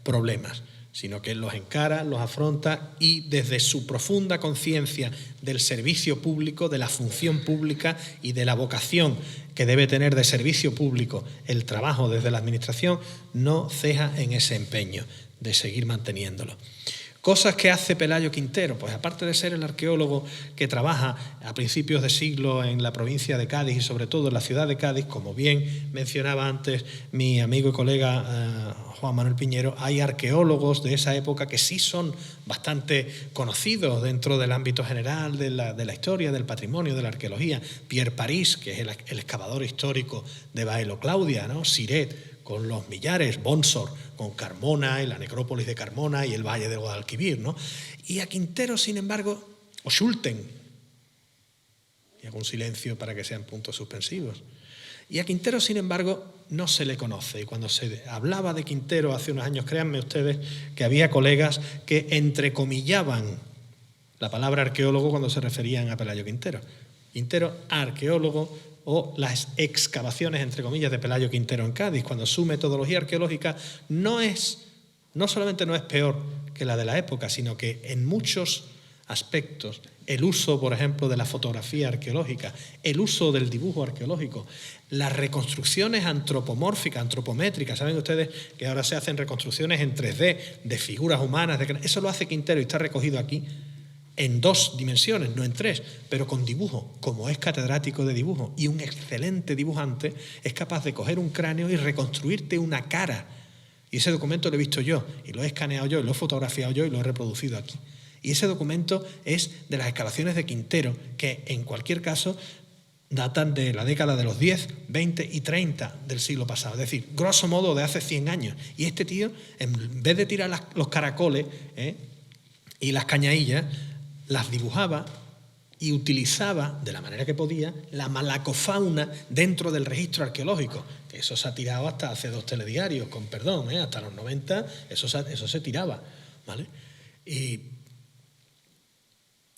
problemas, sino que los encara, los afronta y desde su profunda conciencia del servicio público, de la función pública y de la vocación que debe tener de servicio público el trabajo desde la Administración, no ceja en ese empeño de seguir manteniéndolo. Cosas que hace Pelayo Quintero, pues aparte de ser el arqueólogo que trabaja a principios de siglo en la provincia de Cádiz y sobre todo en la ciudad de Cádiz, como bien mencionaba antes mi amigo y colega Juan Manuel Piñero, hay arqueólogos de esa época que sí son bastante conocidos dentro del ámbito general de la historia, del patrimonio, de la arqueología. Pierre París, que es el excavador histórico de Baelo Claudia, ¿no? Siret, con los Millares, Bonsor, con Carmona y la necrópolis de Carmona y el Valle del Guadalquivir, ¿no? Y a Quintero, sin embargo, o Schulten, y hago un silencio para que sean puntos suspensivos, y a Quintero, sin embargo, no se le conoce. Y cuando se hablaba de Quintero hace unos años, créanme ustedes que había colegas que entrecomillaban la palabra arqueólogo cuando se referían a Pelayo Quintero. Quintero, arqueólogo, o las excavaciones, entre comillas, de Pelayo Quintero en Cádiz, cuando su metodología arqueológica no solamente no es peor que la de la época, sino que en muchos aspectos, el uso, por ejemplo, de la fotografía arqueológica, el uso del dibujo arqueológico, las reconstrucciones antropomórficas, antropométricas, saben ustedes que ahora se hacen reconstrucciones en 3D de figuras humanas, eso lo hace Quintero y está recogido aquí en 2 dimensiones, no en 3, pero con dibujo. Como es catedrático de dibujo y un excelente dibujante, es capaz de coger un cráneo y reconstruirte una cara. Y ese documento lo he visto yo, y lo he escaneado yo, y lo he fotografiado yo, y lo he reproducido aquí. Y ese documento es de las excavaciones de Quintero, que en cualquier caso datan de la década de los 10, 20 y 30 del siglo pasado. Es decir, grosso modo de hace 100 años. Y este tío, en vez de tirar los caracoles y las cañadillas, las dibujaba y utilizaba, de la manera que podía, la malacofauna dentro del registro arqueológico. Eso se ha tirado hasta hace 2 telediarios, con perdón, hasta los 90 eso se tiraba, ¿vale? Y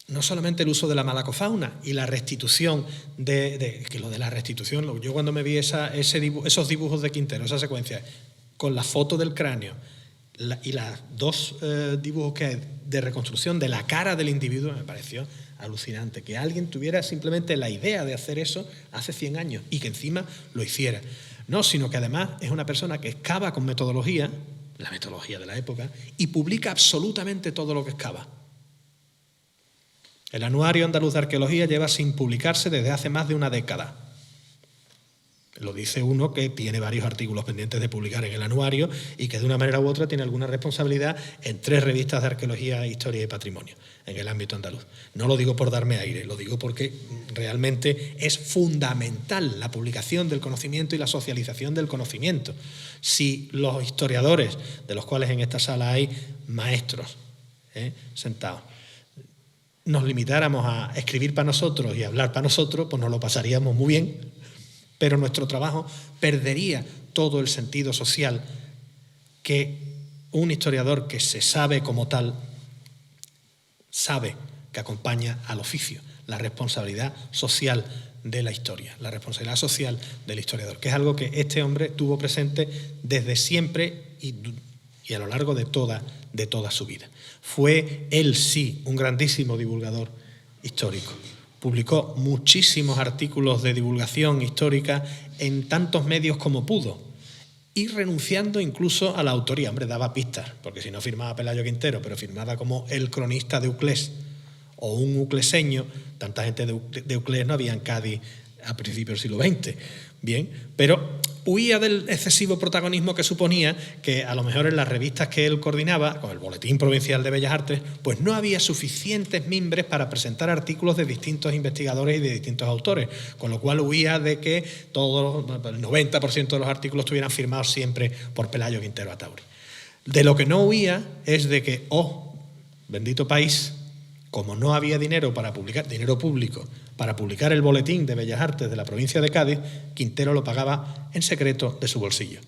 no solamente el uso de la malacofauna y la restitución que lo de la restitución, yo cuando me vi esos dibujos de Quintero, esa secuencia, con la foto del cráneo y los 2 dibujos que hay de reconstrucción de la cara del individuo, me pareció alucinante. Que alguien tuviera simplemente la idea de hacer eso hace 100 años y que encima lo hiciera. No, sino que además es una persona que excava con metodología, la metodología de la época, y publica absolutamente todo lo que excava. El Anuario Andaluz de Arqueología lleva sin publicarse desde hace más de una década. Lo dice uno que tiene varios artículos pendientes de publicar en el anuario y que de una manera u otra tiene alguna responsabilidad en 3 revistas de arqueología, historia y patrimonio en el ámbito andaluz. No lo digo por darme aire, lo digo porque realmente es fundamental la publicación del conocimiento y la socialización del conocimiento. Si los historiadores, de los cuales en esta sala hay maestros sentados, nos limitáramos a escribir para nosotros y hablar para nosotros, pues nos lo pasaríamos muy bien, pero nuestro trabajo perdería todo el sentido social que un historiador que se sabe como tal sabe que acompaña al oficio, la responsabilidad social de la historia, la responsabilidad social del historiador, que es algo que este hombre tuvo presente desde siempre y a lo largo de toda su vida. Fue él sí un grandísimo divulgador histórico. Publicó muchísimos artículos de divulgación histórica en tantos medios como pudo y renunciando incluso a la autoría. Hombre, daba pistas, porque si no firmaba Pelayo Quintero, pero firmaba como el cronista de Uclés o un ucleseño, tanta gente de Uclés no había en Cádiz a principios del siglo XX. Bien, pero huía del excesivo protagonismo que suponía que a lo mejor en las revistas que él coordinaba, con el Boletín Provincial de Bellas Artes, pues no había suficientes mimbres para presentar artículos de distintos investigadores y de distintos autores, con lo cual huía de que el 90% de los artículos estuvieran firmados siempre por Pelayo Quintero Atauri. De lo que no huía es de que, bendito país, como no había dinero para publicar, dinero público, para publicar el Boletín de Bellas Artes de la provincia de Cádiz, Quintero lo pagaba en secreto de su bolsillo.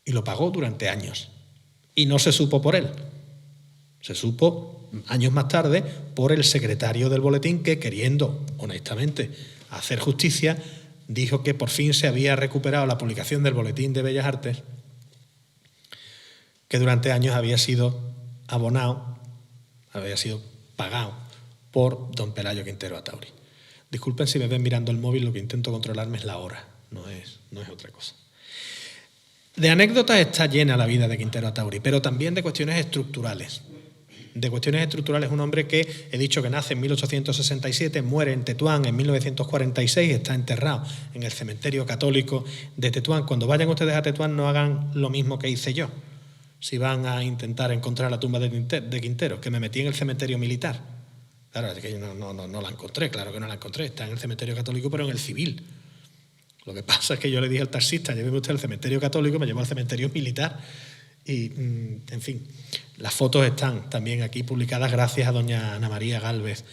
Y lo pagó durante años. Y no se supo por él. Se supo años más tarde por el secretario del Boletín que, queriendo honestamente hacer justicia, dijo que por fin se había recuperado la publicación del Boletín de Bellas Artes, que durante años había sido abonado, había sido pagado por don Pelayo Quintero Atauri. Disculpen si me ven mirando el móvil, lo que intento controlarme es la hora, no es otra cosa. De anécdotas está llena la vida de Quintero Atauri, pero también de cuestiones estructurales. De cuestiones estructurales, un hombre que he dicho que nace en 1867, muere en Tetuán en 1946, está enterrado en el cementerio católico de Tetuán. Cuando vayan ustedes a Tetuán no hagan lo mismo que hice yo, si van a intentar encontrar la tumba de Quintero, que me metí en el cementerio militar. Claro, es que no la encontré, claro que no la encontré, está en el cementerio católico, pero en el civil. Lo que pasa es que yo le dije al taxista, lléveme usted al cementerio católico, me llevó al cementerio militar. Y, en fin, las fotos están también aquí publicadas gracias a doña Ana María Gálvez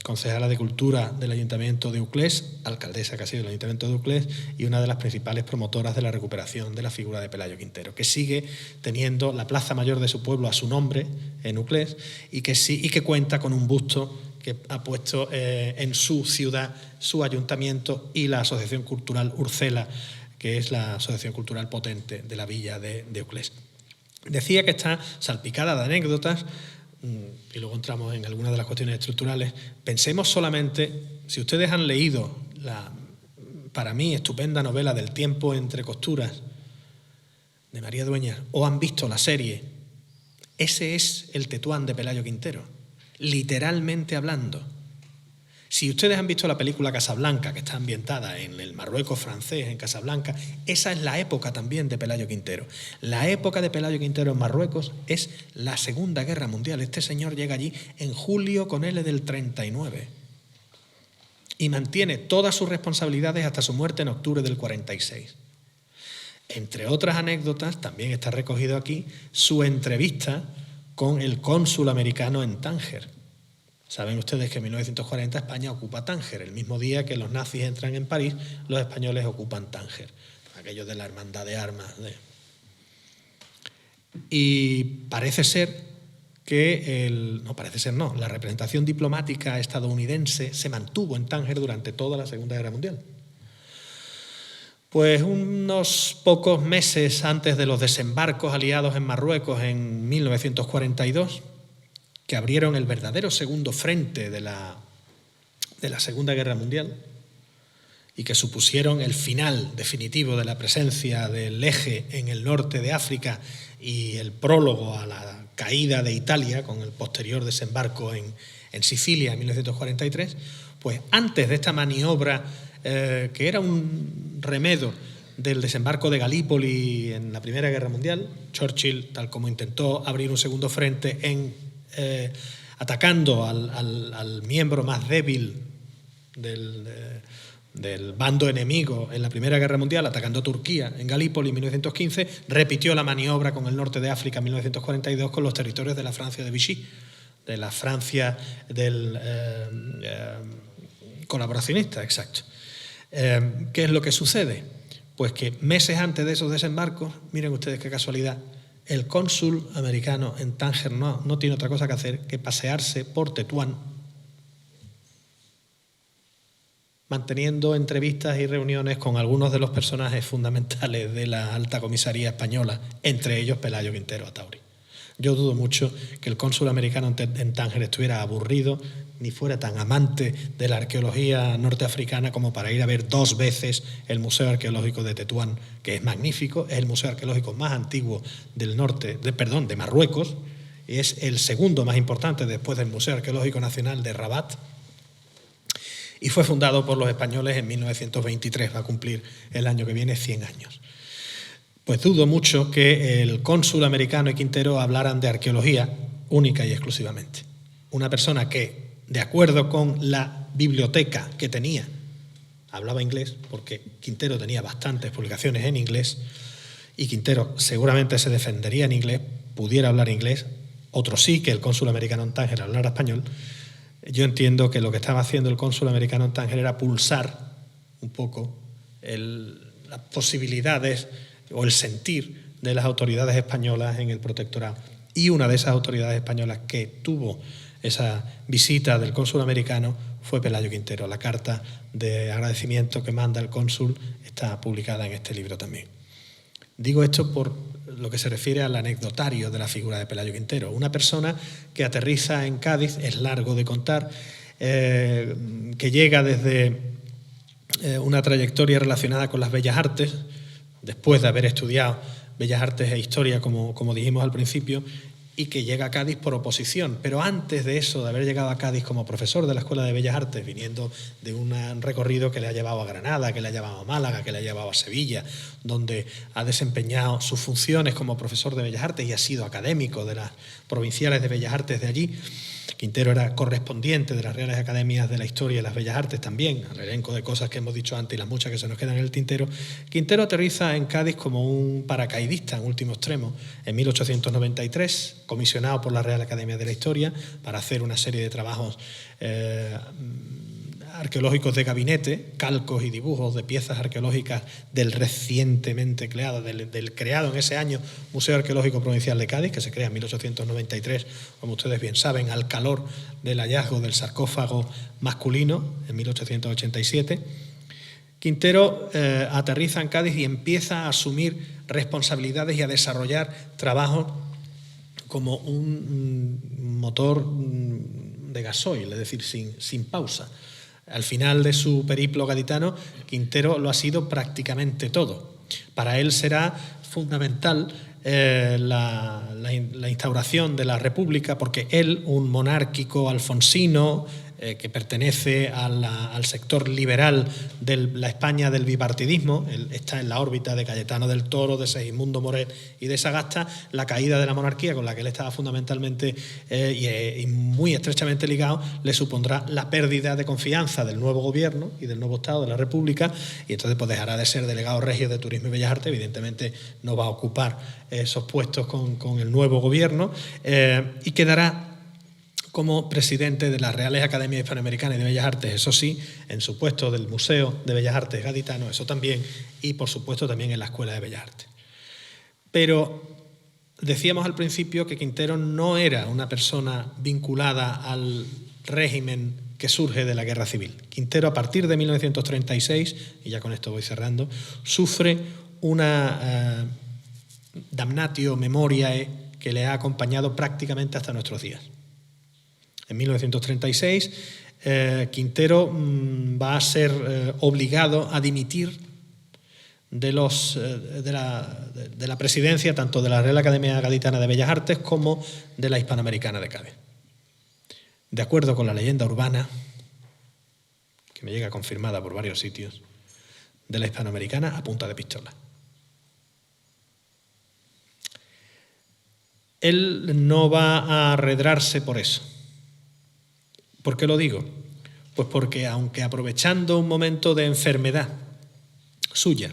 concejala de Cultura del Ayuntamiento de Uclés, alcaldesa que ha sido del Ayuntamiento de Uclés y una de las principales promotoras de la recuperación de la figura de Pelayo Quintero, que sigue teniendo la plaza mayor de su pueblo a su nombre en Uclés y que cuenta con un busto que ha puesto en su ciudad, su ayuntamiento y la Asociación Cultural Urcela, que es la asociación cultural potente de la villa de Uclés. Decía que está salpicada de anécdotas, y luego entramos en algunas de las cuestiones estructurales. Pensemos solamente, si ustedes han leído la, para mí, estupenda novela del tiempo entre costuras de María Dueñas, o han visto la serie, ese es el Tetuán de Pelayo Quintero, literalmente hablando. Si ustedes han visto la película Casablanca, que está ambientada en el Marruecos francés, en Casablanca, esa es la época también de Pelayo Quintero. La época de Pelayo Quintero en Marruecos es la Segunda Guerra Mundial. Este señor llega allí en julio con L del 39 y mantiene todas sus responsabilidades hasta su muerte en octubre del 46. Entre otras anécdotas, también está recogido aquí su entrevista con el cónsul americano en Tánger. Saben ustedes que en 1940 España ocupa Tánger. El mismo día que los nazis entran en París, los españoles ocupan Tánger. Aquello de la hermandad de armas. Y parece ser que la representación diplomática estadounidense se mantuvo en Tánger durante toda la Segunda Guerra Mundial. Pues unos pocos meses antes de los desembarcos aliados en Marruecos en 1942, que abrieron el verdadero segundo frente de la Segunda Guerra Mundial y que supusieron el final definitivo de la presencia del Eje en el norte de África y el prólogo a la caída de Italia con el posterior desembarco en Sicilia en 1943, pues antes de esta maniobra que era un remedo del desembarco de Galípoli en la Primera Guerra Mundial, Churchill, tal como intentó abrir un segundo frente atacando al miembro más débil del bando enemigo en la Primera Guerra Mundial, atacando a Turquía en Galípoli en 1915, repitió la maniobra con el norte de África en 1942 con los territorios de la Francia de Vichy, de la Francia del colaboracionista, exacto. ¿Qué es lo que sucede? Pues que meses antes de esos desembarcos, miren ustedes qué casualidad, el cónsul americano en Tánger no tiene otra cosa que hacer que pasearse por Tetuán, manteniendo entrevistas y reuniones con algunos de los personajes fundamentales de la alta comisaría española, entre ellos Pelayo Quintero Atauri. Yo dudo mucho que el cónsul americano en Tánger estuviera aburrido ni fuera tan amante de la arqueología norteafricana como para ir a ver 2 veces el Museo Arqueológico de Tetuán, que es magnífico, es el museo arqueológico más antiguo de Marruecos, y es el segundo más importante después del Museo Arqueológico Nacional de Rabat, y fue fundado por los españoles en 1923, va a cumplir el año que viene 100 años. Pues dudo mucho que el cónsul americano y Quintero hablaran de arqueología única y exclusivamente. Una persona que, de acuerdo con la biblioteca que tenía, hablaba inglés, porque Quintero tenía bastantes publicaciones en inglés, y Quintero seguramente se defendería en inglés, pudiera hablar inglés, otro sí, que el cónsul americano en Tánger hablara español. Yo entiendo que lo que estaba haciendo el cónsul americano en Tánger era pulsar un poco las posibilidades o el sentir de las autoridades españolas en el protectorado. Y una de esas autoridades españolas que tuvo esa visita del cónsul americano fue Pelayo Quintero. La carta de agradecimiento que manda el cónsul está publicada en este libro también. Digo esto por lo que se refiere al anecdotario de la figura de Pelayo Quintero. Una persona que aterriza en Cádiz, es largo de contar, que llega desde una trayectoria relacionada con las bellas artes, después de haber estudiado bellas artes e historia, como dijimos al principio, y que llega a Cádiz por oposición. Pero antes de eso, de haber llegado a Cádiz como profesor de la Escuela de Bellas Artes, viniendo de un recorrido que le ha llevado a Granada, que le ha llevado a Málaga, que le ha llevado a Sevilla, donde ha desempeñado sus funciones como profesor de Bellas Artes y ha sido académico de las provinciales de Bellas Artes de allí. Quintero era correspondiente de las Reales Academias de la Historia y las Bellas Artes también, al elenco de cosas que hemos dicho antes y las muchas que se nos quedan en el tintero. Quintero aterriza en Cádiz como un paracaidista en último extremo en 1893, comisionado por la Real Academia de la Historia para hacer una serie de trabajos arqueológicos de gabinete, calcos y dibujos de piezas arqueológicas del recientemente creado, del creado en ese año Museo Arqueológico Provincial de Cádiz, que se crea en 1893, como ustedes bien saben, al calor del hallazgo del sarcófago masculino en 1887. Quintero aterriza en Cádiz y empieza a asumir responsabilidades y a desarrollar trabajos como un motor de gasoil, es decir, sin pausa. Al final de su periplo gaditano, Quintero lo ha sido prácticamente todo. Para él será fundamental la instauración de la República, porque él, un monárquico alfonsino que pertenece al sector liberal de la España del bipartidismo, él está en la órbita de Cayetano del Toro, de Segismundo Moret y de Sagasta, la caída de la monarquía, con la que él estaba fundamentalmente y muy estrechamente ligado, le supondrá la pérdida de confianza del nuevo gobierno y del nuevo Estado de la República, y entonces pues dejará de ser delegado regio de Turismo y Bellas Artes, evidentemente no va a ocupar esos puestos con el nuevo gobierno, y quedará como presidente de las Reales Academias Hispanoamericanas de Bellas Artes, eso sí, en su puesto del Museo de Bellas Artes gaditano, eso también, y por supuesto también en la Escuela de Bellas Artes. Pero decíamos al principio que Quintero no era una persona vinculada al régimen que surge de la Guerra Civil. Quintero, a partir de 1936, y ya con esto voy cerrando, sufre una damnatio memoriae que le ha acompañado prácticamente hasta nuestros días. En 1936, Quintero va a ser obligado a dimitir de la presidencia tanto de la Real Academia Gaditana de Bellas Artes como de la Hispanoamericana de Cádiz. De acuerdo con la leyenda urbana, que me llega confirmada por varios sitios, de la Hispanoamericana a punta de pistola. Él no va a arredrarse por eso. ¿Por qué lo digo? Pues porque aunque aprovechando un momento de enfermedad suya,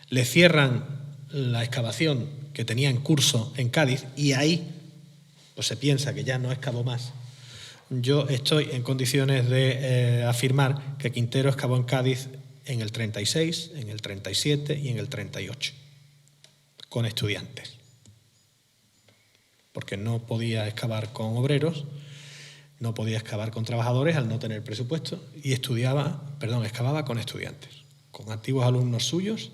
le cierran la excavación que tenía en curso en Cádiz y ahí pues se piensa que ya no excavó más, yo estoy en condiciones de afirmar que Quintero excavó en Cádiz en el 36, en el 37 y en el 38, con estudiantes. Porque no podía excavar con obreros, no podía excavar con trabajadores al no tener presupuesto y excavaba con estudiantes, con antiguos alumnos suyos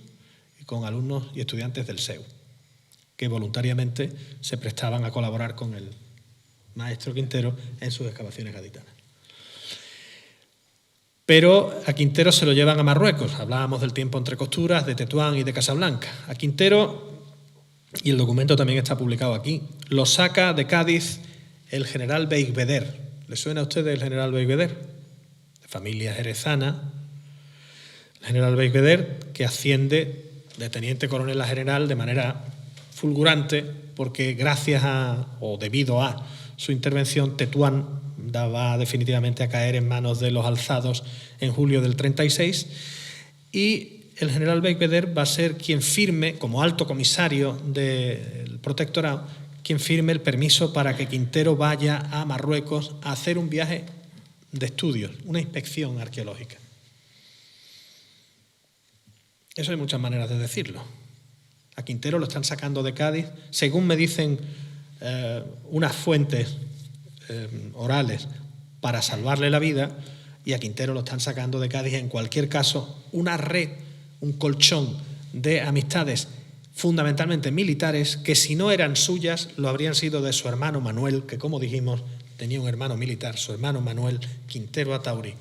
y con alumnos y estudiantes del SEU, que voluntariamente se prestaban a colaborar con el maestro Quintero en sus excavaciones gaditanas. Pero a Quintero se lo llevan a Marruecos. Hablábamos del tiempo entre costuras, de Tetuán y de Casablanca. A Quintero, y el documento también está publicado aquí, lo saca de Cádiz el general Beigbeder. ¿Le suena a ustedes el general Beigbeder? De familia jerezana. El general Beigbeder, que asciende de teniente coronel a general de manera fulgurante, porque gracias a, o debido a su intervención, Tetuán va definitivamente a caer en manos de los alzados en julio del 36, y el general Beigbeder va a ser quien firme, como alto comisario del protectorado, quien firme el permiso para que Quintero vaya a Marruecos a hacer un viaje de estudios, una inspección arqueológica. Eso hay muchas maneras de decirlo. A Quintero lo están sacando de Cádiz, según me dicen unas fuentes orales, para salvarle la vida, y a Quintero lo están sacando de Cádiz, en cualquier caso, una red, un colchón de amistades fundamentalmente militares, que si no eran suyas, lo habrían sido de su hermano Manuel, que como dijimos, tenía un hermano militar, su hermano Manuel Quintero Atauri,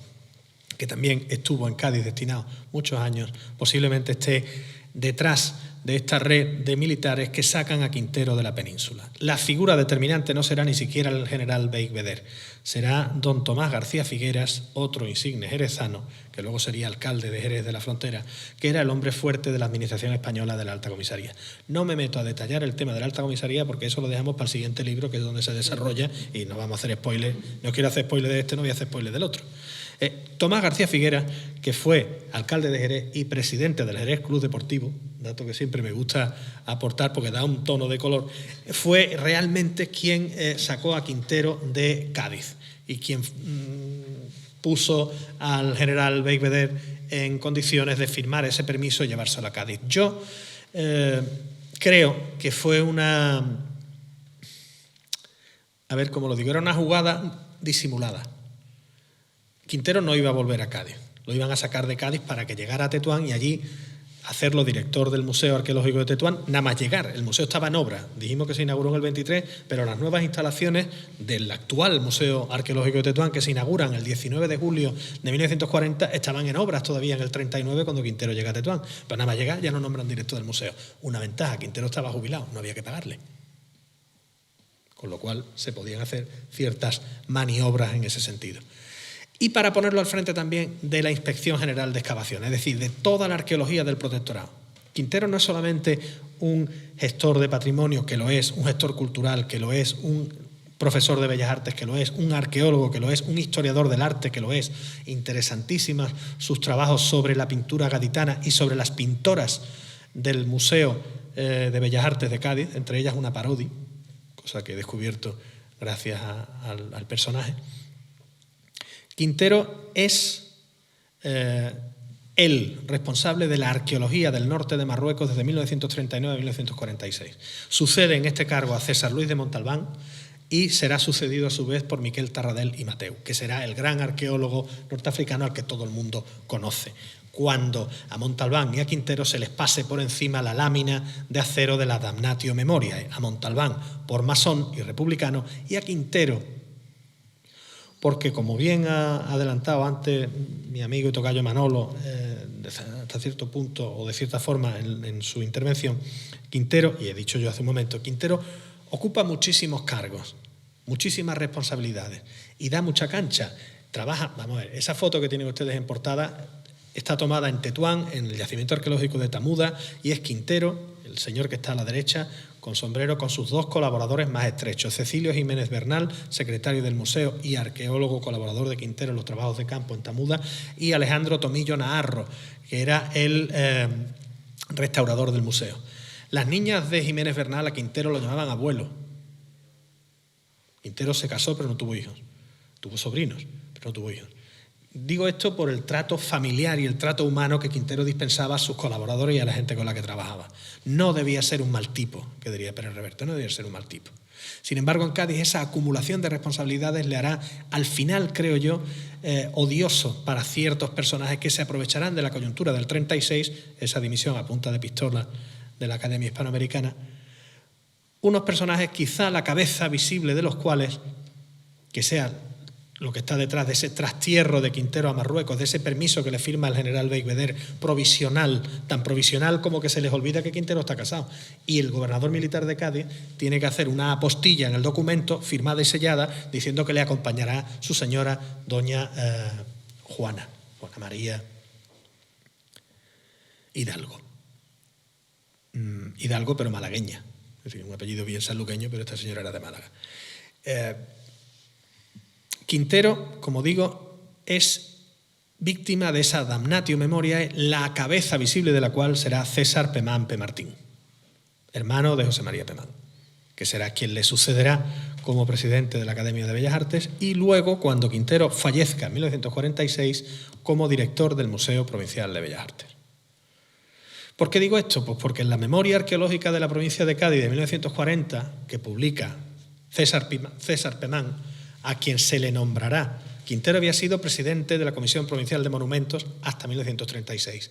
que también estuvo en Cádiz destinado muchos años, posiblemente esté detrás de esta red de militares que sacan a Quintero de la península. La figura determinante no será ni siquiera el general Beigbeder, será don Tomás García Figueras, otro insigne jerezano, que luego sería alcalde de Jerez de la Frontera, que era el hombre fuerte de la administración española de la Alta Comisaría. No me meto a detallar el tema de la Alta Comisaría porque eso lo dejamos para el siguiente libro, que es donde se desarrolla, y no vamos a hacer spoiler. No quiero hacer spoiler de este, no voy a hacer spoiler del otro. Tomás García Figueras, que fue alcalde de Jerez y presidente del Jerez Club Deportivo, dato que siempre me gusta aportar porque da un tono de color, fue realmente quien sacó a Quintero de Cádiz y quien puso al general Beigbeder en condiciones de firmar ese permiso y llevárselo a Cádiz. Yo creo que fue una... A ver, cómo lo digo, era una jugada disimulada. Quintero no iba a volver a Cádiz, lo iban a sacar de Cádiz para que llegara a Tetuán y allí hacerlo director del Museo Arqueológico de Tetuán, nada más llegar. El museo estaba en obra, dijimos que se inauguró en el 23, pero las nuevas instalaciones del actual Museo Arqueológico de Tetuán, que se inauguran el 19 de julio de 1940, estaban en obras todavía en el 39 cuando Quintero llega a Tetuán. Pero nada más llegar ya no nombran director del museo. Una ventaja, Quintero estaba jubilado, no había que pagarle. Con lo cual se podían hacer ciertas maniobras en ese sentido. Y para ponerlo al frente también de la Inspección General de Excavaciones, es decir, de toda la arqueología del protectorado. Quintero no es solamente un gestor de patrimonio, que lo es, un gestor cultural, que lo es, un profesor de Bellas Artes, que lo es, un arqueólogo, que lo es, un historiador del arte, que lo es. Interesantísimas sus trabajos sobre la pintura gaditana y sobre las pintoras del Museo de Bellas Artes de Cádiz, entre ellas una Parodi, cosa que he descubierto gracias al personaje. Quintero es el responsable de la arqueología del norte de Marruecos desde 1939 a 1946. Sucede en este cargo a César Luis de Montalbán y será sucedido a su vez por Miquel Tarradell i Mateu, que será el gran arqueólogo norteafricano al que todo el mundo conoce. Cuando a Montalbán y a Quintero se les pase por encima la lámina de acero de la damnatio memoriae. A Montalbán por masón y republicano y a Quintero porque, como bien ha adelantado antes mi amigo y tocayo Manolo, hasta cierto punto o de cierta forma en su intervención, Quintero, y he dicho yo hace un momento, Quintero ocupa muchísimos cargos, muchísimas responsabilidades y da mucha cancha. Trabaja, vamos a ver, esa foto que tienen ustedes en portada está tomada en Tetuán, en el yacimiento arqueológico de Tamuda, y es Quintero, el señor que está a la derecha, con sombrero, con sus dos colaboradores más estrechos, Cecilio Jiménez Bernal, secretario del museo y arqueólogo colaborador de Quintero en los trabajos de campo en Tamuda, y Alejandro Tomillo Naharro, que era el restaurador del museo. Las niñas de Jiménez Bernal a Quintero lo llamaban abuelo. Quintero se casó pero no tuvo hijos, tuvo sobrinos pero no tuvo hijos. Digo esto por el trato familiar y el trato humano que Quintero dispensaba a sus colaboradores y a la gente con la que trabajaba. No debía ser un mal tipo, que diría Pérez Reverte, no debía ser un mal tipo. Sin embargo, en Cádiz esa acumulación de responsabilidades le hará, al final, creo yo, odioso para ciertos personajes que se aprovecharán de la coyuntura del 36, esa dimisión a punta de pistola de la Academia Hispanoamericana, unos personajes quizá la cabeza visible de los cuales, que sea lo que está detrás de ese trastierro de Quintero a Marruecos, de ese permiso que le firma el general Beigbeder, provisional, tan provisional como que se les olvida que Quintero está casado. Y el gobernador militar de Cádiz tiene que hacer una apostilla en el documento, firmada y sellada, diciendo que le acompañará su señora, doña Juana María Hidalgo. Hidalgo, pero malagueña. Es decir, un apellido bien sanluqueño, pero esta señora era de Málaga. Quintero, como digo, es víctima de esa damnatio memoriae, la cabeza visible de la cual será César Pemán Pemartín, hermano de José María Pemán, que será quien le sucederá como presidente de la Academia de Bellas Artes y luego, cuando Quintero fallezca en 1946, como director del Museo Provincial de Bellas Artes. ¿Por qué digo esto? Pues porque en la memoria arqueológica de la provincia de Cádiz de 1940, que publica César Pemán, a quien se le nombrará. Quintero había sido presidente de la Comisión Provincial de Monumentos hasta 1936.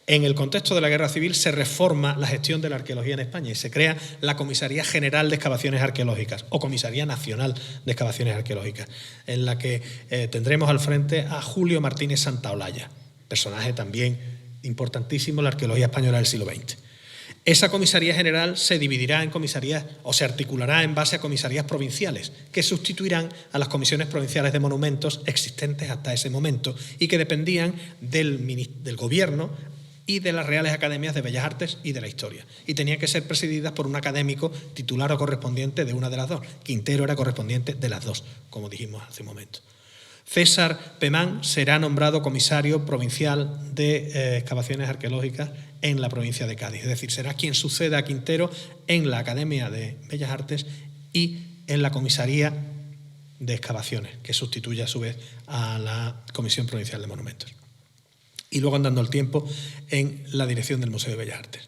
En el contexto de la Guerra Civil se reforma la gestión de la arqueología en España y se crea la Comisaría General de Excavaciones Arqueológicas o Comisaría Nacional de Excavaciones Arqueológicas, en la que tendremos al frente a Julio Martínez Santaolalla, personaje también importantísimo en la arqueología española del siglo XX. Esa comisaría general se dividirá en comisarías o se articulará en base a comisarías provinciales que sustituirán a las comisiones provinciales de monumentos existentes hasta ese momento y que dependían del gobierno y de las Reales Academias de Bellas Artes y de la Historia. Y tenían que ser presididas por un académico titular o correspondiente de una de las dos. Quintero era correspondiente de las dos, como dijimos hace un momento. César Pemán será nombrado comisario provincial de excavaciones arqueológicas en la provincia de Cádiz. Es decir, será quien suceda a Quintero en la Academia de Bellas Artes y en la comisaría de excavaciones, que sustituye a su vez a la Comisión Provincial de Monumentos. Y luego, andando el tiempo, en la dirección del Museo de Bellas Artes.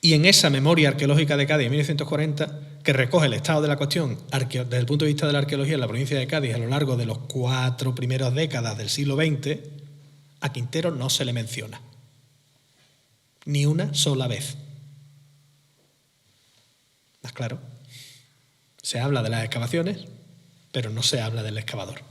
Y en esa memoria arqueológica de Cádiz de 1940, que recoge el estado de la cuestión desde el punto de vista de la arqueología en la provincia de Cádiz a lo largo de los 4 primeras décadas del siglo XX, a Quintero no se le menciona. Ni una sola vez. ¿Más claro? Se habla de las excavaciones, pero no se habla del excavador.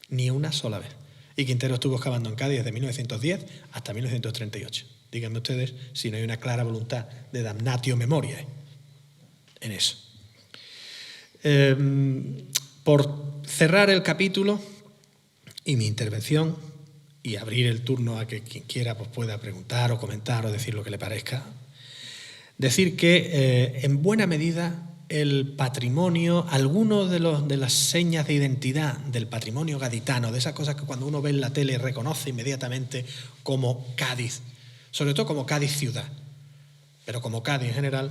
Ni una sola vez. Y Quintero estuvo excavando en Cádiz desde 1910 hasta 1938. Díganme ustedes si no hay una clara voluntad de damnatio memoriae en eso. Por cerrar el capítulo y mi intervención y abrir el turno a que quien quiera pues, pueda preguntar o comentar o decir lo que le parezca, decir que en buena medida el patrimonio, algunos de las señas de identidad del patrimonio gaditano, de esas cosas que cuando uno ve en la tele reconoce inmediatamente como Cádiz, sobre todo como Cádiz ciudad, pero como Cádiz en general,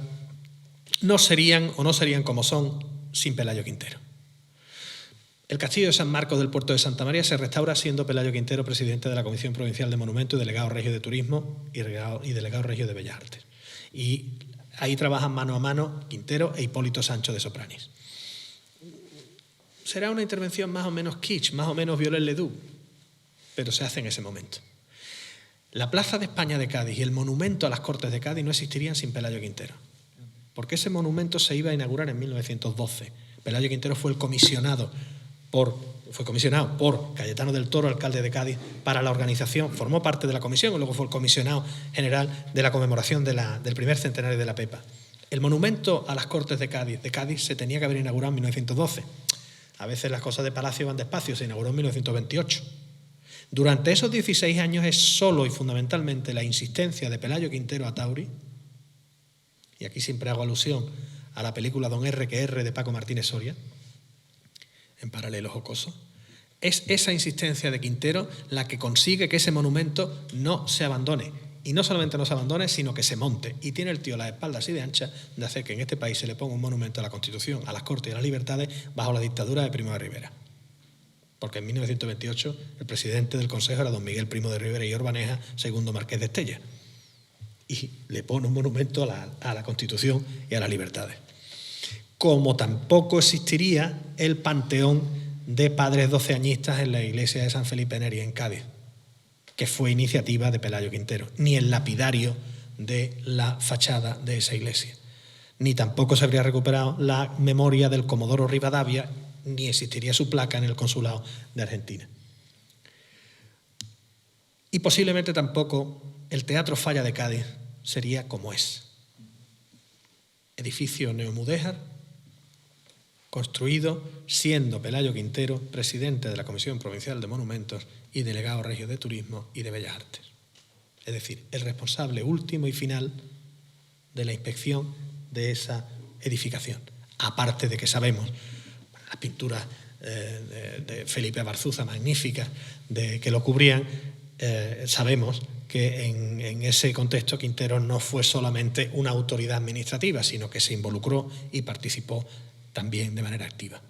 no serían como son sin Pelayo Quintero. El castillo de San Marcos del puerto de Santa María se restaura siendo Pelayo Quintero presidente de la Comisión Provincial de Monumentos y delegado regio de Turismo y delegado regio de Bellas Artes. Y ahí trabajan mano a mano Quintero e Hipólito Sancho de Sopranis. Será una intervención más o menos kitsch, más o menos Viollet-le-Duc, pero se hace en ese momento. La Plaza de España de Cádiz y el monumento a las Cortes de Cádiz no existirían sin Pelayo Quintero, porque ese monumento se iba a inaugurar en 1912. Pelayo Quintero fue comisionado por Cayetano del Toro, alcalde de Cádiz, para la organización, formó parte de la comisión y luego fue el comisionado general de la conmemoración del primer centenario de la Pepa. El monumento a las Cortes de Cádiz se tenía que haber inaugurado en 1912. A veces las cosas de palacio van despacio, se inauguró en 1928. Durante esos 16 años es solo y fundamentalmente la insistencia de Pelayo Quintero Atauri, y aquí siempre hago alusión a la película Don R que R de Paco Martínez Soria, en paralelo jocoso, es esa insistencia de Quintero la que consigue que ese monumento no se abandone. Y no solamente no se abandone, sino que se monte. Y tiene el tío la espalda así de ancha de hacer que en este país se le ponga un monumento a la Constitución, a las Cortes y a las libertades bajo la dictadura de Primo de Rivera. Porque en 1928 el presidente del Consejo era don Miguel Primo de Rivera y Orbaneja, segundo marqués de Estella. Y le pone un monumento a la Constitución y a las libertades. Como tampoco existiría el panteón de padres doceañistas en la iglesia de San Felipe Neri en Cádiz, que fue iniciativa de Pelayo Quintero, ni el lapidario de la fachada de esa iglesia. Ni tampoco se habría recuperado la memoria del Comodoro Rivadavia, ni existiría su placa en el consulado de Argentina. Y posiblemente tampoco el Teatro Falla de Cádiz sería como es. Edificio neomudéjar, construido siendo Pelayo Quintero presidente de la Comisión Provincial de Monumentos y delegado regio de Turismo y de Bellas Artes. Es decir, el responsable último y final de la inspección de esa edificación. Aparte de que sabemos, las pinturas de Felipe Abarzuza magníficas que lo cubrían, sabemos que en ese contexto Quintero no fue solamente una autoridad administrativa, sino que se involucró y participó también de manera activa.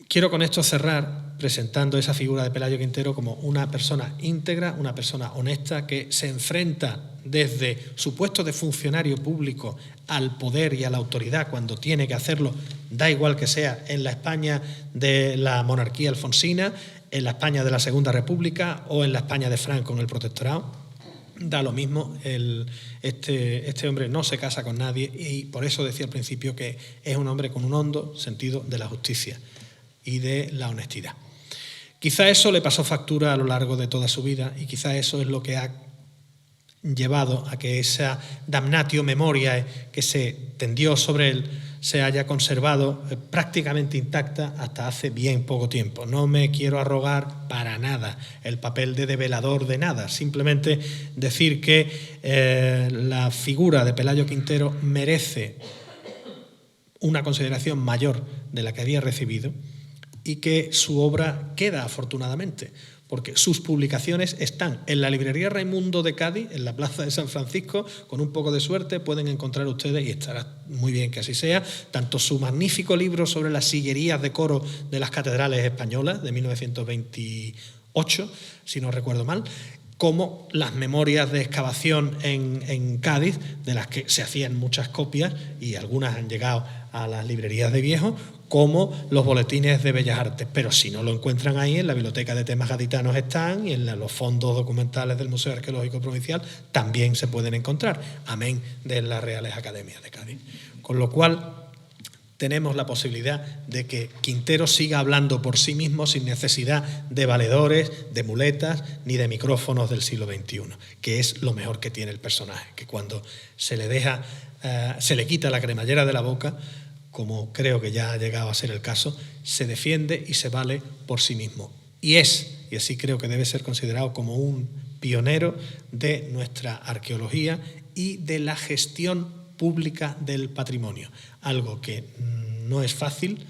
Quiero con esto cerrar presentando esa figura de Pelayo Quintero como una persona íntegra, una persona honesta que se enfrenta desde su puesto de funcionario público al poder y a la autoridad cuando tiene que hacerlo, da igual que sea en la España de la monarquía alfonsina, en la España de la Segunda República o en la España de Franco en el protectorado. Da lo mismo, este hombre no se casa con nadie y por eso decía al principio que es un hombre con un hondo sentido de la justicia y de la honestidad. Quizá eso le pasó factura a lo largo de toda su vida y quizá eso es lo que ha llevado a que esa damnatio memoriae que se tendió sobre él se haya conservado prácticamente intacta hasta hace bien poco tiempo. No me quiero arrogar para nada el papel de develador de nada, simplemente decir que la figura de Pelayo Quintero merece una consideración mayor de la que había recibido y que su obra queda, afortunadamente, porque sus publicaciones están en la librería Raimundo de Cádiz, en la Plaza de San Francisco. Con un poco de suerte pueden encontrar ustedes, y estará muy bien que así sea, tanto su magnífico libro sobre las sillerías de coro de las catedrales españolas, de 1928, si no recuerdo mal, como las memorias de excavación en Cádiz, de las que se hacían muchas copias y algunas han llegado a las librerías de viejos, como los boletines de Bellas Artes. Pero si no lo encuentran ahí, en la Biblioteca de Temas Gaditanos están, y en los fondos documentales del Museo Arqueológico Provincial también se pueden encontrar, amén de las Reales Academias de Cádiz. Con lo cual, tenemos la posibilidad de que Quintero siga hablando por sí mismo sin necesidad de valedores, de muletas ni de micrófonos del siglo XXI, que es lo mejor que tiene el personaje, que cuando se le quita la cremallera de la boca, como creo que ya ha llegado a ser el caso, se defiende y se vale por sí mismo. Y así creo que debe ser considerado como un pionero de nuestra arqueología y de la gestión pública del patrimonio, algo que no es fácil,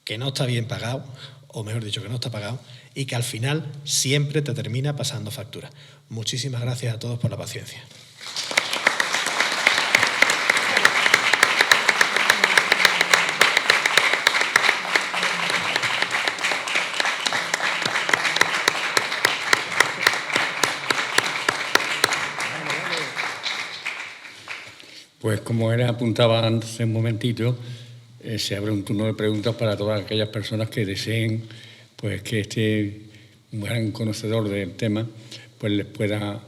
que no está bien pagado, o mejor dicho, que no está pagado, y que al final siempre te termina pasando factura. Muchísimas gracias a todos por la paciencia. Pues como era apuntaba antes un momentito, se abre un turno de preguntas para todas aquellas personas que deseen pues, que este gran conocedor del tema pues, les pueda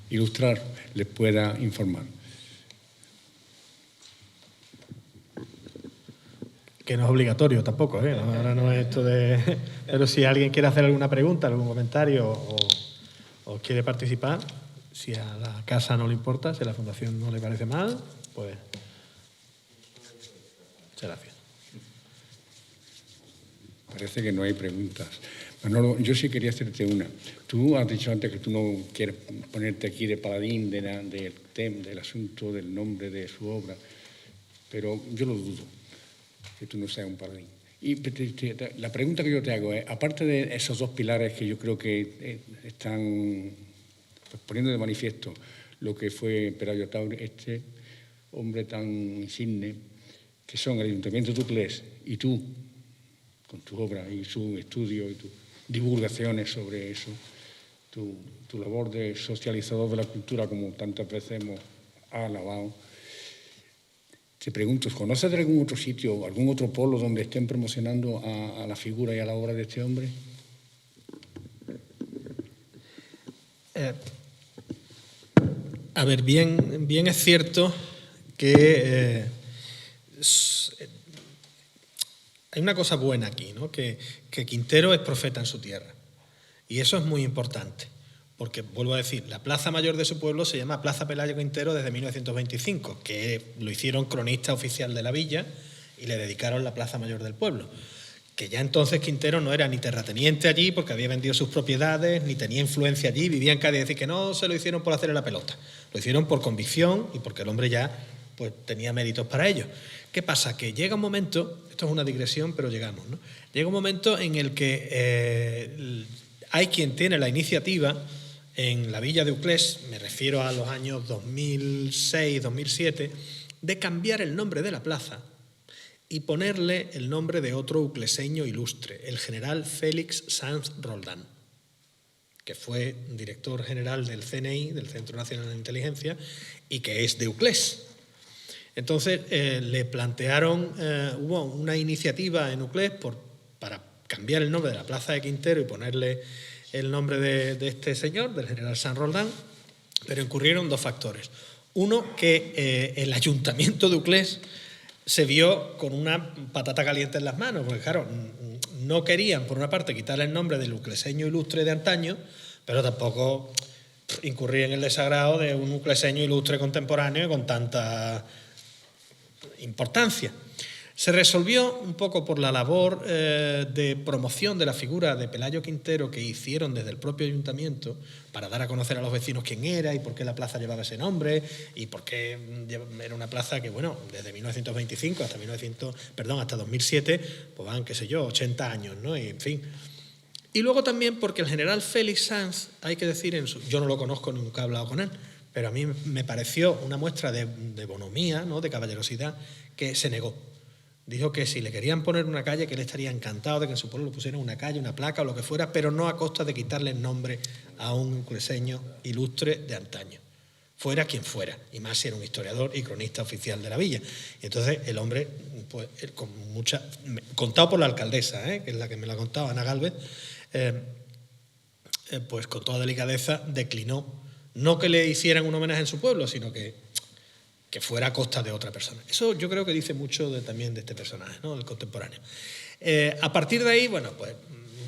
ilustrar, les pueda informar. Que no es obligatorio tampoco, ¿eh? Ahora no es esto de... Pero si alguien quiere hacer alguna pregunta, algún comentario o quiere participar, si a la casa no le importa, si a la fundación no le parece mal, pues... Muchas gracias. Parece que no hay preguntas. Manolo, yo sí quería hacerte una. Tú has dicho antes que tú no quieres ponerte aquí de paladín del asunto, del nombre de su obra, pero yo lo dudo, que tú no seas un paladín. Y la pregunta que yo te hago es, aparte de esos dos pilares que yo creo que están pues, poniendo de manifiesto lo que fue Pelayo Taure, este hombre tan insigne, que son el Ayuntamiento de Uclés y tú, con tu obra y su estudio y tus divulgaciones sobre eso, tu labor de socializador de la cultura, como tantas veces hemos alabado. Te pregunto, ¿conoces de algún otro sitio, algún otro polo donde estén promocionando a la figura y a la obra de este hombre? A ver, bien es cierto que hay una cosa buena aquí, ¿no? Que Quintero es profeta en su tierra. Y eso es muy importante, porque, vuelvo a decir, la plaza mayor de su pueblo se llama Plaza Pelayo Quintero desde 1925, que lo hicieron cronista oficial de la villa y le dedicaron la plaza mayor del pueblo. Que ya entonces Quintero no era ni terrateniente allí porque había vendido sus propiedades, ni tenía influencia allí, vivía en Cádiz. Es decir, que no se lo hicieron por hacerle la pelota, lo hicieron por convicción y porque el hombre ya pues, tenía méritos para ello. ¿Qué pasa? Que llega un momento, esto es una digresión, pero llegamos, ¿no? Llega un momento en el que hay quien tiene la iniciativa en la villa de Uclés, me refiero a los años 2006, 2007, de cambiar el nombre de la plaza y ponerle el nombre de otro ucleseño ilustre, el general Félix Sanz Roldán, que fue director general del CNI, del Centro Nacional de Inteligencia, y que es de Uclés. Entonces le plantearon, hubo una iniciativa en Uclés para cambiar el nombre de la plaza de Quintero y ponerle el nombre de este señor, del general Sanz Roldán, pero incurrieron dos factores. Uno, que el ayuntamiento de Uclés se vio con una patata caliente en las manos, porque claro, no querían, por una parte, quitarle el nombre del ucleseño ilustre de antaño, pero tampoco incurrir en el desagrado de un ucleseño ilustre contemporáneo con tanta importancia. Se resolvió un poco por la labor de promoción de la figura de Pelayo Quintero que hicieron desde el propio ayuntamiento para dar a conocer a los vecinos quién era y por qué la plaza llevaba ese nombre y por qué era una plaza que, bueno, desde 1925 hasta 2007, pues van, qué sé yo, 80 años, ¿no? Y, en fin. Y luego también porque el general Félix Sanz, hay que decir, yo no lo conozco, nunca he hablado con él, pero a mí me pareció una muestra de bonomía, ¿no?, de caballerosidad, que se negó. Dijo que si le querían poner una calle, que él estaría encantado de que en su pueblo le pusieran una calle, una placa o lo que fuera, pero no a costa de quitarle el nombre a un cruceño ilustre de antaño, fuera quien fuera, y más si era un historiador y cronista oficial de la villa. Y entonces el hombre, pues, contado por la alcaldesa, que es la que me lo ha contado, Ana Gálvez, pues con toda delicadeza declinó, no que le hicieran un homenaje en su pueblo, sino que fuera a costa de otra persona. Eso yo creo que dice mucho también de este personaje, ¿no?, el contemporáneo. A partir de ahí, bueno, pues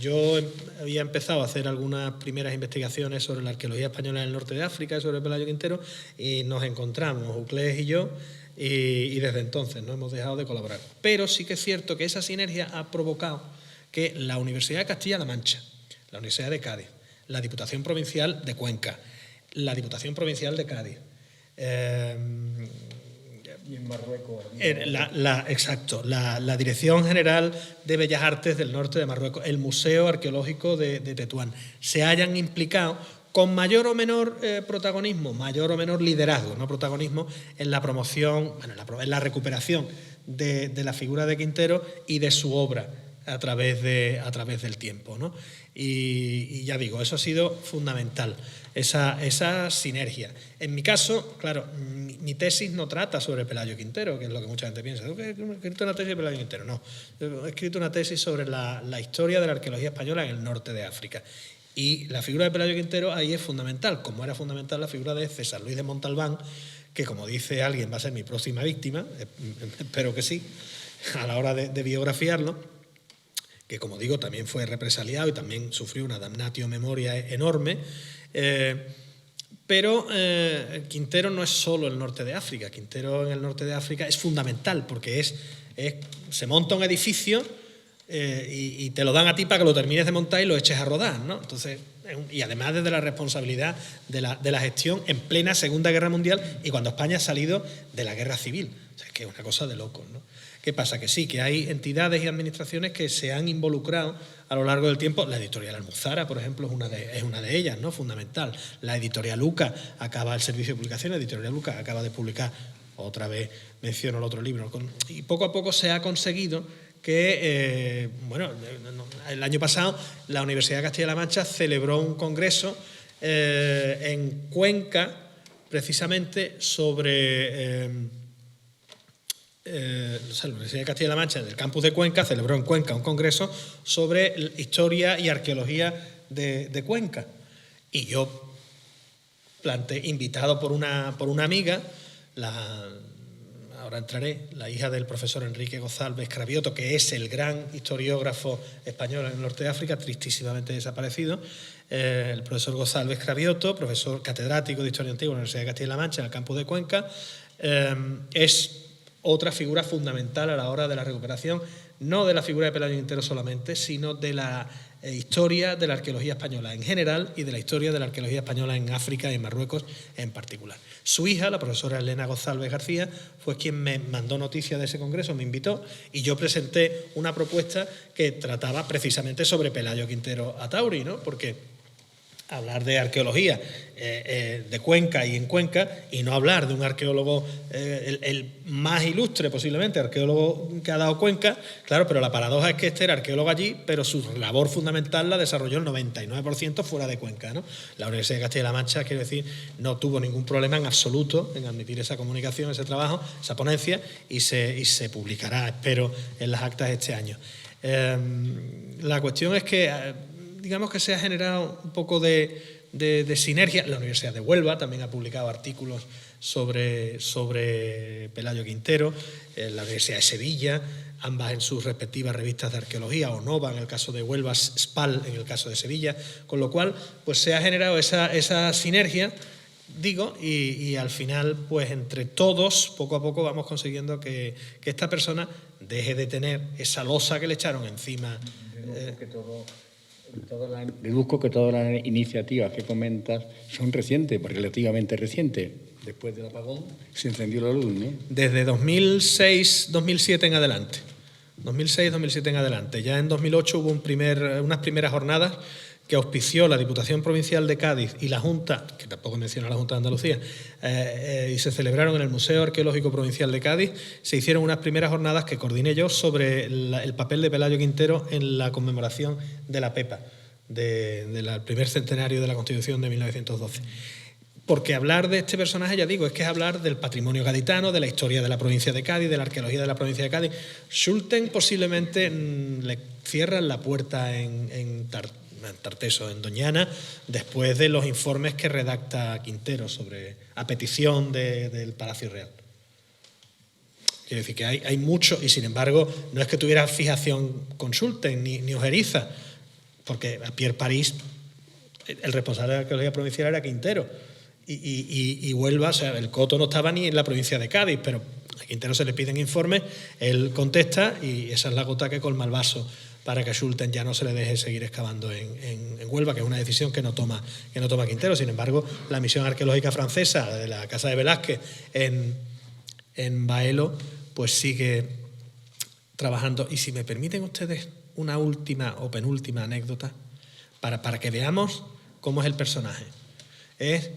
yo había empezado a hacer algunas primeras investigaciones sobre la arqueología española en el norte de África, sobre Pelayo Quintero, y nos encontramos, Uclés y yo, y desde entonces no hemos dejado de colaborar. Pero sí que es cierto que esa sinergia ha provocado que la Universidad de Castilla-La Mancha, la Universidad de Cádiz, la Diputación Provincial de Cuenca, la Diputación Provincial de Cádiz, y en Marruecos. Exacto, la Dirección General de Bellas Artes del Norte de Marruecos, el Museo Arqueológico de Tetuán, se hayan implicado con mayor o menor protagonismo, mayor o menor liderazgo, no protagonismo, en la promoción, bueno, en la recuperación de la figura de Quintero y de su obra a través del tiempo, ¿no? Y ya digo, eso ha sido fundamental, esa sinergia. En mi caso, claro, mi tesis no trata sobre Pelayo Quintero, que es lo que mucha gente piensa. ¿He escrito una tesis de Pelayo Quintero? No, he escrito una tesis sobre la historia de la arqueología española en el norte de África. Y la figura de Pelayo Quintero ahí es fundamental, como era fundamental la figura de César Luis de Montalbán, que, como dice alguien, va a ser mi próxima víctima, espero que sí, a la hora de biografiarlo, que, como digo, también fue represaliado y también sufrió una damnatio memoria enorme. Pero Quintero no es solo el norte de África. Quintero en el norte de África es fundamental porque se monta un edificio y te lo dan a ti para que lo termines de montar y lo eches a rodar, ¿no? Entonces, y además desde la responsabilidad de la gestión en plena Segunda Guerra Mundial y cuando España ha salido de la Guerra Civil. O sea, es que es una cosa de locos, ¿no? ¿Qué pasa? Que sí, que hay entidades y administraciones que se han involucrado a lo largo del tiempo. La editorial Almuzara, por ejemplo, es una de ellas, ¿no?, fundamental. La editorial Luca acaba el servicio de publicación, la editorial Luca acaba de publicar, otra vez menciono el otro libro, y poco a poco se ha conseguido que, el año pasado la Universidad de Castilla-La Mancha celebró un congreso en Cuenca, precisamente sobre... la Universidad de Castilla-La Mancha, del campus de Cuenca, celebró en Cuenca un congreso sobre historia y arqueología de Cuenca. Y yo invitado por una amiga, ahora entraré, la hija del profesor Enrique González Cravioto, que es el gran historiógrafo español en el norte de África, tristísimamente desaparecido, el profesor González Cravioto, profesor catedrático de Historia Antigua en la Universidad de Castilla-La Mancha, en el campus de Cuenca, es otra figura fundamental a la hora de la recuperación, no de la figura de Pelayo Quintero solamente, sino de la historia de la arqueología española en general y de la historia de la arqueología española en África y en Marruecos en particular. Su hija, la profesora Elena González García, fue quien me mandó noticia de ese congreso, me invitó, y yo presenté una propuesta que trataba precisamente sobre Pelayo Quintero Atauri, ¿no? Porque hablar de arqueología de Cuenca y en Cuenca y no hablar de un arqueólogo, el más ilustre posiblemente, arqueólogo que ha dado Cuenca, claro, pero la paradoja es que este era arqueólogo allí, pero su labor fundamental la desarrolló el 99% fuera de Cuenca, ¿no? La Universidad de Castilla-La Mancha, quiero decir, no tuvo ningún problema en absoluto en admitir esa comunicación, ese trabajo, esa ponencia, y se publicará, espero, en las actas este año. La cuestión es que digamos que se ha generado un poco de sinergia. La Universidad de Huelva también ha publicado artículos sobre Pelayo Quintero, la Universidad de Sevilla, ambas en sus respectivas revistas de arqueología, ONOVA en el caso de Huelva, SPAL en el caso de Sevilla, con lo cual pues se ha generado esa sinergia digo, y al final, pues entre todos, poco a poco vamos consiguiendo que esta persona deje de tener esa losa que le echaron encima. Deduzco que todas las iniciativas que comentas son recientes, relativamente recientes. Después del apagón se encendió la luz, ¿no? Desde 2006-2007 en adelante. 2006-2007 en adelante. Ya en 2008 hubo unas primeras jornadas que auspició la Diputación Provincial de Cádiz y la Junta, que tampoco menciona la Junta de Andalucía, y se celebraron en el Museo Arqueológico Provincial de Cádiz. Se hicieron unas primeras jornadas que coordiné yo sobre el papel de Pelayo Quintero en la conmemoración de la Pepa, del primer centenario de la Constitución de 1912. Porque hablar de este personaje, ya digo, es que es hablar del patrimonio gaditano, de la historia de la provincia de Cádiz, de la arqueología de la provincia de Cádiz. Schulten posiblemente le cierran la puerta en Tarteso, en Doñana, después de los informes que redacta Quintero a petición del Palacio Real. Quiero decir que hay mucho, y sin embargo no es que tuviera fijación con Schulten ni ojeriza, porque a Pierre París, el responsable de la arqueología provincial era Quintero, y Huelva, o sea, el coto no estaba ni en la provincia de Cádiz, pero a Quintero se le piden informes, él contesta y esa es la gota que colma el vaso para que a Schulten ya no se le deje seguir excavando en Huelva, que es una decisión que no toma Quintero. Sin embargo, la misión arqueológica francesa de la Casa de Velázquez en Baelo pues sigue trabajando. Y si me permiten ustedes una última o penúltima anécdota para que veamos cómo es el personaje. Es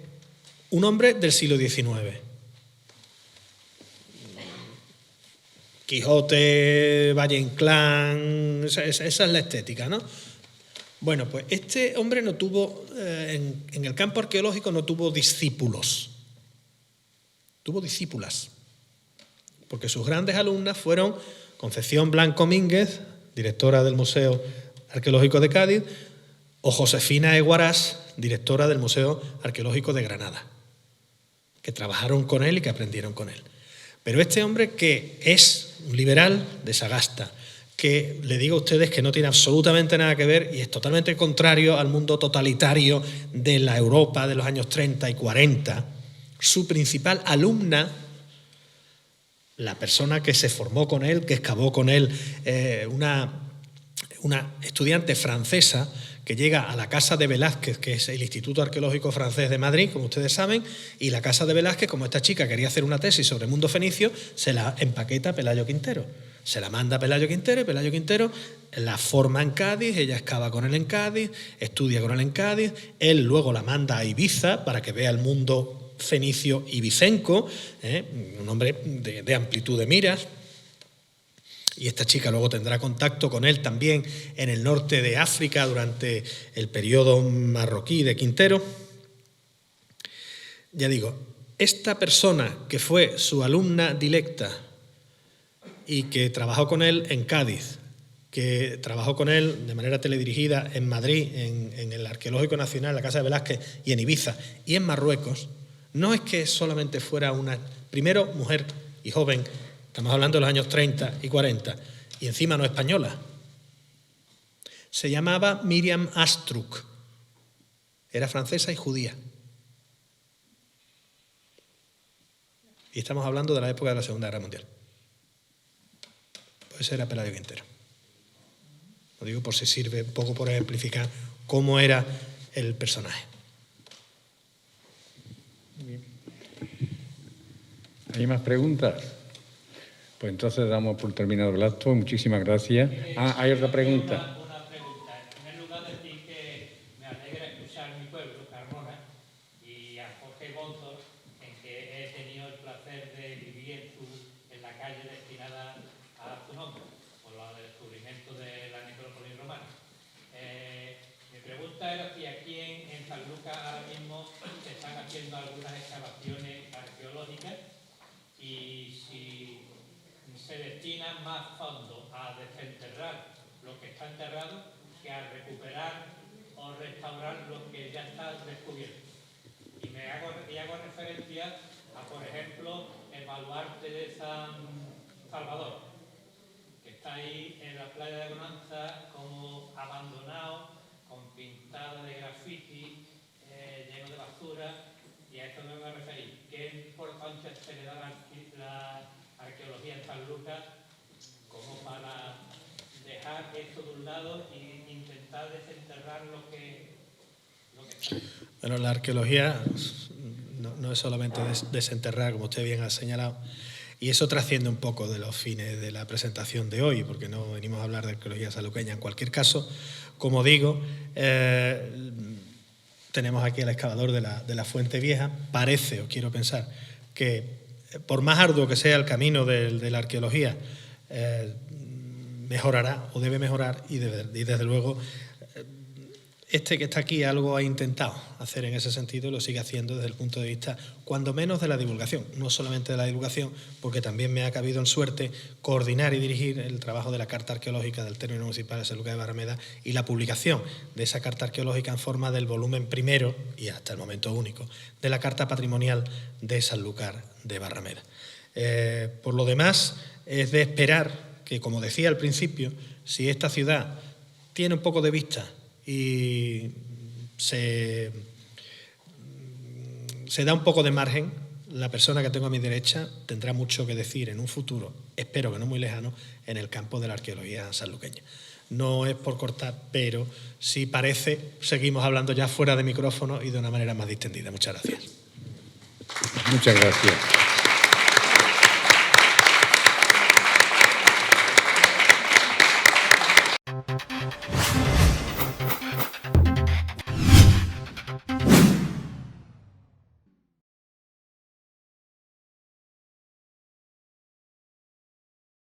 un hombre del siglo XIX. Quijote, Valle Inclán, esa es la estética, ¿no? Bueno, pues este hombre no tuvo, en el campo arqueológico no tuvo discípulos, tuvo discípulas, porque sus grandes alumnas fueron Concepción Blanco Mínguez, directora del Museo Arqueológico de Cádiz, o Josefina Eguarás, directora del Museo Arqueológico de Granada, que trabajaron con él y que aprendieron con él. Pero este hombre, que es un liberal de Sagasta, que le digo a ustedes que no tiene absolutamente nada que ver y es totalmente contrario al mundo totalitario de la Europa de los años 30 y 40, su principal alumna, la persona que se formó con él, que excavó con él, una estudiante francesa que llega a la Casa de Velázquez, que es el Instituto Arqueológico Francés de Madrid, como ustedes saben, y la Casa de Velázquez, como esta chica quería hacer una tesis sobre el mundo fenicio, se la empaqueta Pelayo Quintero. Se la manda a Pelayo Quintero y Pelayo Quintero la forma en Cádiz, ella excava con él en Cádiz, estudia con él en Cádiz, él luego la manda a Ibiza para que vea el mundo fenicio ibicenco, un hombre de amplitud de miras. Y esta chica luego tendrá contacto con él también en el norte de África durante el periodo marroquí de Quintero. Ya digo, esta persona que fue su alumna directa y que trabajó con él en Cádiz, que trabajó con él de manera teledirigida en Madrid, en el Arqueológico Nacional, en la Casa de Velázquez, y en Ibiza, y en Marruecos, no es que solamente fuera una, primero, mujer y joven. Estamos hablando de los años 30 y 40, y encima no española. Se llamaba Miriam Astruc, era francesa y judía. Y estamos hablando de la época de la Segunda Guerra Mundial. Pues era Pelayo Quintero. Lo digo por si sirve un poco por ejemplificar cómo era el personaje. Bien. ¿Hay más preguntas? Pues entonces damos por terminado el acto. Muchísimas gracias. ¿Hay otra pregunta? Una pregunta. En primer lugar, decir que me alegra escuchar mi pueblo, Carmona, y a Jorge Gonzos, en que he tenido el placer de vivir en la calle destinada a su nombre, por el descubrimiento de la necrópolis romana. Mi pregunta era si aquí en Sanlúcar ahora mismo se están haciendo algunas excavaciones arqueológicas y si se destinan más fondos a desenterrar lo que está enterrado que a recuperar o restaurar lo que ya está descubierto. Y hago referencia a, por ejemplo, el baluarte de San Salvador, que está ahí en la playa de Bonanza como abandonado, con pintada de grafiti, lleno de basura, y a esto me Bueno, la arqueología no es solamente desenterrar, como usted bien ha señalado, y eso trasciende un poco de los fines de la presentación de hoy, porque no venimos a hablar de arqueología sanluqueña. En cualquier caso, como digo, tenemos aquí el excavador de la Fuente Vieja. Parece, o quiero pensar, que por más arduo que sea el camino de la arqueología, mejorará o debe mejorar, y desde luego este que está aquí algo ha intentado hacer en ese sentido y lo sigue haciendo desde el punto de vista, cuando menos, de la divulgación. No solamente de la divulgación, porque también me ha cabido en suerte coordinar y dirigir el trabajo de la Carta Arqueológica del Término Municipal de Sanlúcar de Barrameda y la publicación de esa Carta Arqueológica en forma del volumen primero, y hasta el momento único, de la Carta Patrimonial de Sanlúcar de Barrameda. Por lo demás, es de esperar que, como decía al principio, si esta ciudad tiene un poco de vista y se da un poco de margen, la persona que tengo a mi derecha tendrá mucho que decir en un futuro, espero que no muy lejano, en el campo de la arqueología sanluqueña. No es por cortar, pero si parece, seguimos hablando ya fuera de micrófono y de una manera más distendida. Muchas gracias. Muchas gracias.